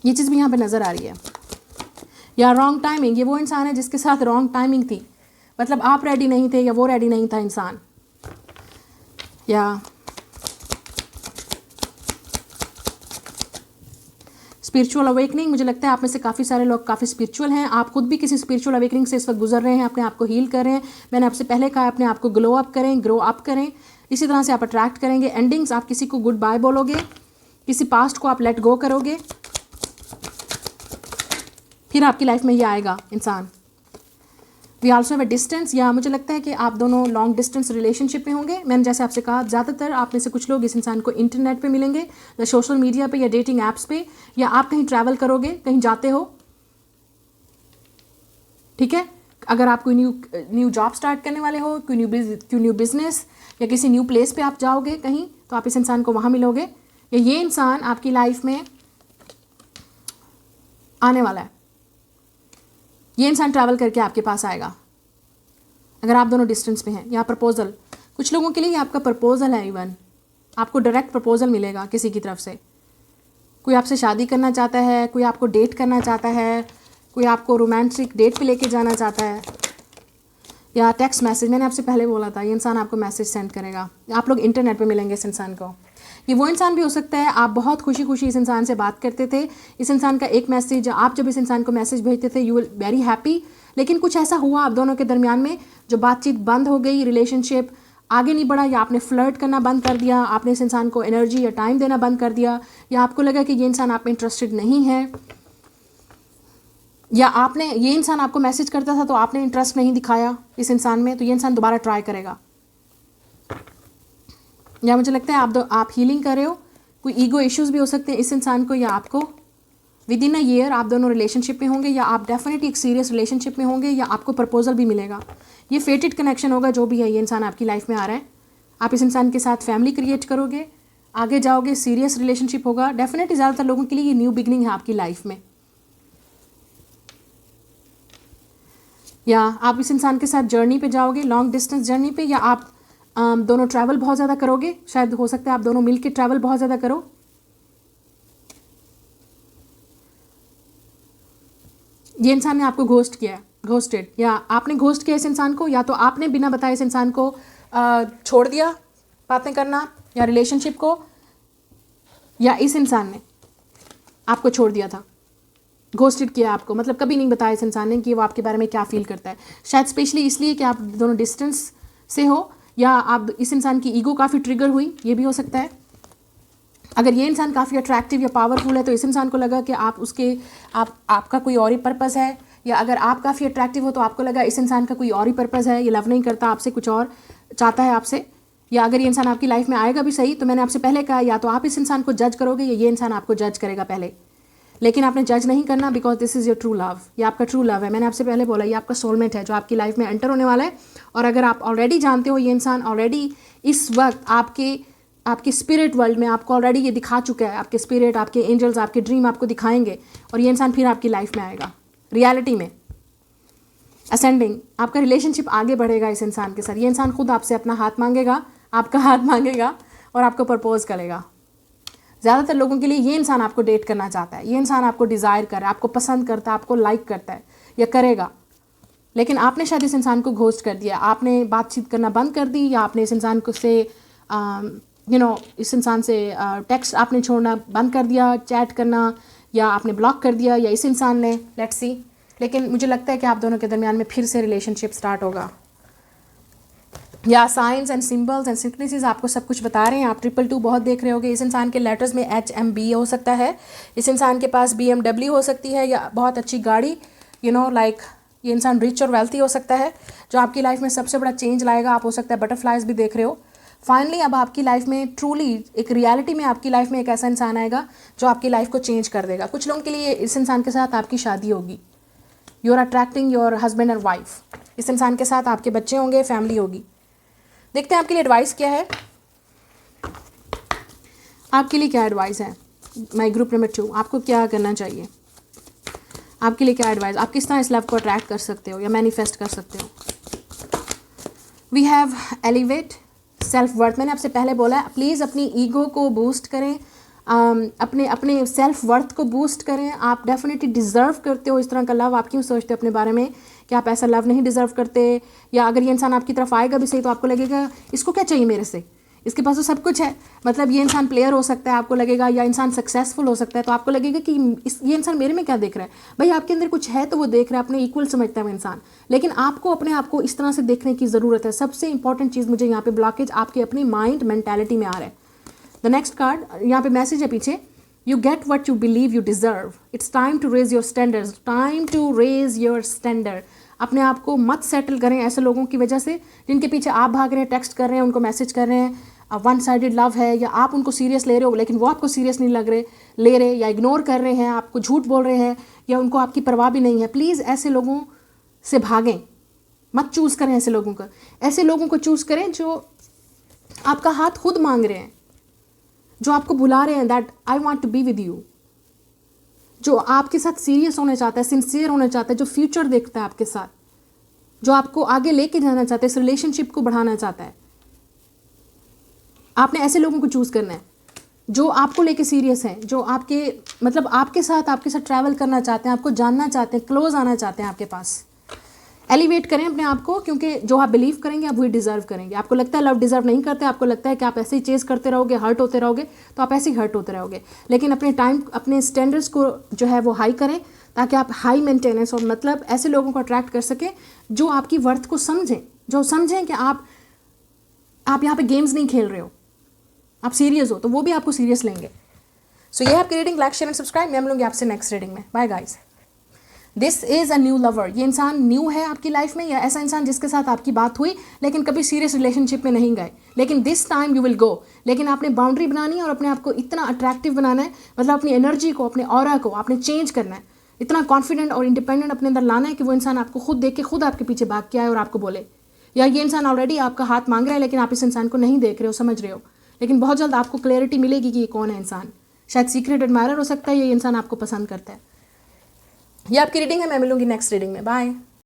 ये चीज़ भी यहाँ पे नज़र आ रही है। या रॉन्ग टाइमिंग, ये वो इंसान है जिसके साथ रॉन्ग टाइमिंग थी, मतलब आप रेडी नहीं थे या वो रेडी नहीं था इंसान। या स्पिरिचुअल अवेकनिंग, मुझे लगता है आप में से काफ़ी सारे लोग काफ़ी स्पिरिचुअल हैं। आप खुद भी किसी स्पिरिचुअल अवेकनिंग से इस वक्त गुजर रहे हैं, अपने आप को हील कर रहे हैं। मैंने आपसे पहले कहा अपने आप को ग्लो अप करें, ग्रो अप करें। इसी तरह से आप अट्रैक्ट करेंगे एंडिंग्स। आप किसी को गुड बाय बोलोगे, किसी पास्ट को आप लेट गो करोगे, फिर आपकी लाइफ में ये आएगा इंसान। We also have a distance, या मुझे लगता है कि आप दोनों लॉन्ग डिस्टेंस रिलेशनशिप में होंगे। मैंने जैसे आपसे कहा, ज़्यादातर आप में से कुछ लोग इस इंसान को इंटरनेट पे मिलेंगे, या सोशल मीडिया पे, या डेटिंग ऐप्स पे, या आप कहीं ट्रैवल करोगे, कहीं जाते हो, ठीक है। अगर आप कोई न्यू जॉब स्टार्ट करने वाले हो, कोई न्यू बिजनेस, या किसी न्यू प्लेस पे आप जाओगे कहीं, तो आप इस इंसान को वहाँ मिलोगे, या ये इंसान आपकी लाइफ में आने वाला है। ये इंसान ट्रैवल करके आपके पास आएगा अगर आप दोनों डिस्टेंस में हैं। या प्रपोजल, कुछ लोगों के लिए ये आपका प्रपोजल है। इवन आपको डायरेक्ट प्रपोजल मिलेगा किसी की तरफ से। कोई आपसे शादी करना चाहता है, कोई आपको डेट करना चाहता है, कोई आपको रोमांटिक डेट पे लेके जाना चाहता है। या टेक्स्ट मैसेज, मैंने आपसे पहले बोला था ये इंसान आपको मैसेज सेंड करेगा। आप लोग इंटरनेट पे मिलेंगे इस इंसान को। ये वो इंसान भी हो सकता है, आप बहुत खुशी खुशी इस इंसान से बात करते थे, इस इंसान का एक मैसेज, आप जब इस इंसान को मैसेज भेजते थे यू विल वेरी हैप्पी, लेकिन कुछ ऐसा हुआ आप दोनों के दरमियान में जो बातचीत बंद हो गई, रिलेशनशिप आगे नहीं बढ़ा, या आपने फ्लर्ट करना बंद कर दिया, आपने इस इंसान को एनर्जी या टाइम देना बंद कर दिया, या आपको लगा कि ये इंसान आप में इंटरेस्टेड नहीं है, या आपने, ये इंसान आपको मैसेज करता था तो आपने इंटरेस्ट नहीं दिखाया इस इंसान में, तो ये इंसान दोबारा ट्राई करेगा। या मुझे लगता है आप हीलिंग कर रहे हो, कोई ईगो इश्यूज भी हो सकते हैं इस इंसान को या आपको। विद इन अ ईयर आप दोनों रिलेशनशिप में होंगे, या आप डेफिनेटली एक सीरियस रिलेशनशिप में होंगे, या आपको प्रपोजल भी मिलेगा। ये फेटेड कनेक्शन होगा जो भी है, ये इंसान आपकी लाइफ में आ रहा है। आप इस इंसान के साथ फैमिली क्रिएट करोगे, आगे जाओगे, सीरियस रिलेशनशिप होगा। डेफिनेटली ज़्यादातर लोगों के लिए ये न्यू बिगनिंग है आपकी लाइफ में। या आप इस इंसान के साथ जर्नी पे जाओगे, लॉन्ग डिस्टेंस जर्नी पे, या आप दोनों ट्रैवल बहुत ज़्यादा करोगे। शायद हो सकता है आप दोनों मिल के ट्रैवल बहुत ज़्यादा करो। ये इंसान ने आपको घोस्ट किया, घोस्टेड, या आपने घोस्ट किया इस इंसान को, या तो आपने बिना बताए इस इंसान को छोड़ दिया बातें करना या रिलेशनशिप को, या इस इंसान ने आपको छोड़ दिया था, घोस्टेड किया आपको, मतलब कभी नहीं बताया इस इंसान ने कि वो आपके बारे में क्या फील करता है। शायद स्पेशली इसलिए कि आप दोनों डिस्टेंस से हो, या आप इस इंसान की ईगो काफ़ी ट्रिगर हुई, ये भी हो सकता है। अगर ये इंसान काफ़ी अट्रैक्टिव या पावरफुल है तो इस इंसान को लगा कि आपका कोई और ही पर्पस है, या अगर आप काफ़ी अट्रैक्टिव हो तो आपको लगा इस इंसान का कोई और ही पर्पस है, ये लव नहीं करता आपसे, कुछ और चाहता है आपसे। या अगर ये इंसान आपकी लाइफ में आएगा भी सही, तो मैंने आपसे पहले कहा या तो आप इस इंसान को जज करोगे या ये इंसान आपको जज करेगा पहले। लेकिन आपने जज नहीं करना, because this is your true love. ये आपका ट्रू लव है। मैंने आपसे पहले बोला ये आपका सोलमेट है जो आपकी लाइफ में एंटर होने वाला है। और अगर आप ऑलरेडी जानते हो ये इंसान ऑलरेडी इस वक्त आपके स्पिरिट वर्ल्ड में आपको ऑलरेडी ये दिखा चुका है, आपके स्पिरिट, आपके एंजल्स, आपके ड्रीम आपको दिखाएंगे और ये इंसान फिर आपकी लाइफ में आएगा रियलिटी में असेंडिंग। आपका रिलेशनशिप आगे बढ़ेगा इस इंसान के साथ। ये इंसान खुद आपसे अपना हाथ मांगेगा, आपका हाथ मांगेगा और आपको प्रपोज करेगा। ज़्यादातर लोगों के लिए ये इंसान आपको डेट करना चाहता है, ये इंसान आपको डिज़ायर कर रहा है, आपको पसंद करता है, आपको लाइक करता है या करेगा। लेकिन आपने शायद इस इंसान को घोस्ट कर दिया, आपने बातचीत करना बंद कर दी, या आपने इस इंसान को से इस इंसान से टेक्स्ट आपने छोड़ना बंद कर दिया, चैट करना, या आपने ब्लॉक कर दिया, या इस इंसान ने, लेट्स सी। लेकिन मुझे लगता है कि आप दोनों के दरमियान में फिर से रिलेशनशिप स्टार्ट होगा। या साइंस एंड सिंबल्स एंड सिंक्रेसीज आपको सब कुछ बता रहे हैं। आप 222 बहुत देख रहे होगे। इस इंसान के लेटर्स में HMB हो सकता है। इस इंसान के पास BMW हो सकती है या बहुत अच्छी गाड़ी, लाइक ये इंसान रिच और वेल्थी हो सकता है जो आपकी लाइफ में सबसे बड़ा चेंज लाएगा। आप हो सकता है बटरफ्लाइज भी देख रहे हो। फाइनली अब आपकी लाइफ में ट्रूली एक रियलिटी में आपकी लाइफ में एक ऐसा इंसान आएगा जो आपकी लाइफ को चेंज कर देगा। कुछ लोगों के लिए इस इंसान के साथ आपकी शादी होगी। You are attracting your husband and wife. इस इंसान के साथ आपके बच्चे होंगे, फैमिली होगी। देखते हैं आपके लिए एडवाइस क्या है। आपके लिए क्या एडवाइस है माय ग्रुप नंबर 2, आपको क्या करना चाहिए? आपके लिए क्या एडवाइस? आप किस तरह इस लव को अट्रैक्ट कर सकते हो या मैनिफेस्ट कर सकते हो? We have elevate self worth. मैंने आपसे पहले बोला है प्लीज़ अपनी ईगो को बूस्ट करें, अपने सेल्फ वर्थ को बूस्ट करें। आप डेफिनेटली डिज़र्व करते हो इस तरह का लव। आप क्यों सोचते हो अपने बारे में कि आप ऐसा लव नहीं डिज़र्व करते? या अगर ये इंसान आपकी तरफ आएगा भी सही तो आपको लगेगा इसको क्या चाहिए मेरे से, इसके पास तो सब कुछ है। मतलब ये इंसान प्लेयर हो सकता है, आपको लगेगा, या इंसान सक्सेसफुल हो सकता है तो आपको लगेगा कि ये इंसान मेरे में क्या देख रहा है। भाई आपके अंदर कुछ है तो वो देख रहा है, अपने इक्वल समझता है वो इंसान। लेकिन आपको अपने आप को इस तरह से देखने की ज़रूरत है। सबसे इंपॉर्टेंट चीज़ मुझे यहाँ पे ब्लॉकेज आपके अपनी माइंड मेंटालिटी में आ रहा है। द नेक्स्ट कार्ड, यहाँ पे मैसेज है पीछे, you get what you believe you deserve. It's time to raise your standard, time to raise your standard. अपने आप को मत सेटल करें ऐसे लोगों की वजह से जिनके पीछे आप भाग रहे हैं, टेक्स्ट कर रहे हैं, उनको मैसेज कर रहे हैं, वन साइडेड लव है, या आप उनको सीरियस ले रहे हो लेकिन वो आपको सीरियस नहीं ले रहे, या इग्नोर कर रहे हैं, आपको झूठ बोल रहे हैं, या उनको आपकी परवाह भी नहीं है। प्लीज़ ऐसे लोगों से भागें, मत चूज़ करें ऐसे लोगों का। ऐसे लोगों को चूज़ करें जो आपका हाथ खुद मांग रहे हैं, जो आपको बुला रहे हैं that I want to be with you, जो आपके साथ सीरियस होना चाहता है, सिंसियर होना चाहता है, जो फ्यूचर देखता है आपके साथ, जो आपको आगे लेके जाना चाहता है, इस रिलेशनशिप को बढ़ाना चाहता है। आपने ऐसे लोगों को चूज़ करना है जो आपको लेके सीरियस हैं, जो आपके साथ ट्रैवल करना चाहते हैं, आपको जानना चाहते हैं, क्लोज आना चाहते हैं आपके पास। एलिवेट करें अपने आप को, क्योंकि जो आप बिलीव करेंगे आप वही डिज़र्व करेंगे। आपको लगता है लव डिज़र्व नहीं करते, आपको लगता है कि आप ऐसे ही चेज़ करते रहोगे, हर्ट होते रहोगे, तो आप ऐसे ही हर्ट होते रहोगे। लेकिन अपने स्टैंडर्ड्स को जो है वो हाई करें ताकि आप हाई मेंटेनेंस और मतलब ऐसे लोगों को अट्रैक्ट कर सकें जो आपकी वर्थ को समझें, जो समझें कि आप यहाँ पे गेम्स नहीं खेल रहे हो, आप सीरियस हो, तो वो भी आपको सीरियस लेंगे। सो ये आपकी reading, like share and subscribe. मैं मिलूंगी आपसे नेक्स्ट रीडिंग में। Bye guys. This is a new lover. ये इंसान न्यू है आपकी लाइफ में, या ऐसा इंसान जिसके साथ आपकी बात हुई लेकिन कभी सीरियस रिलेशनशिप में नहीं गए, लेकिन this time you will go. लेकिन आपने बाउंड्री बनानी है और अपने आप को इतना अट्रैक्टिव बनाना है, मतलब अपनी एनर्जी को, अपने ऑरा को आपने चेंज करना है, इतना कॉन्फिडेंट और इंडिपेंडेंट अपने अंदर लाना है कि वो इंसान आपको खुद देख के खुद आपके पीछे भाग के आए और आपको बोले। या ये इंसान ऑलरेडी आपका हाथ मांग रहा है लेकिन आप इस इंसान को नहीं देख रहे हो, समझ रहे हो, लेकिन बहुत जल्द आपको क्लैरिटी मिलेगी कि ये कौन है इंसान। शायद सीक्रेट एडमायरर हो सकता है, ये इंसान आपको पसंद करता है। ये आपकी रीडिंग है। मैं मिलूंगी नेक्स्ट रीडिंग में। बाय।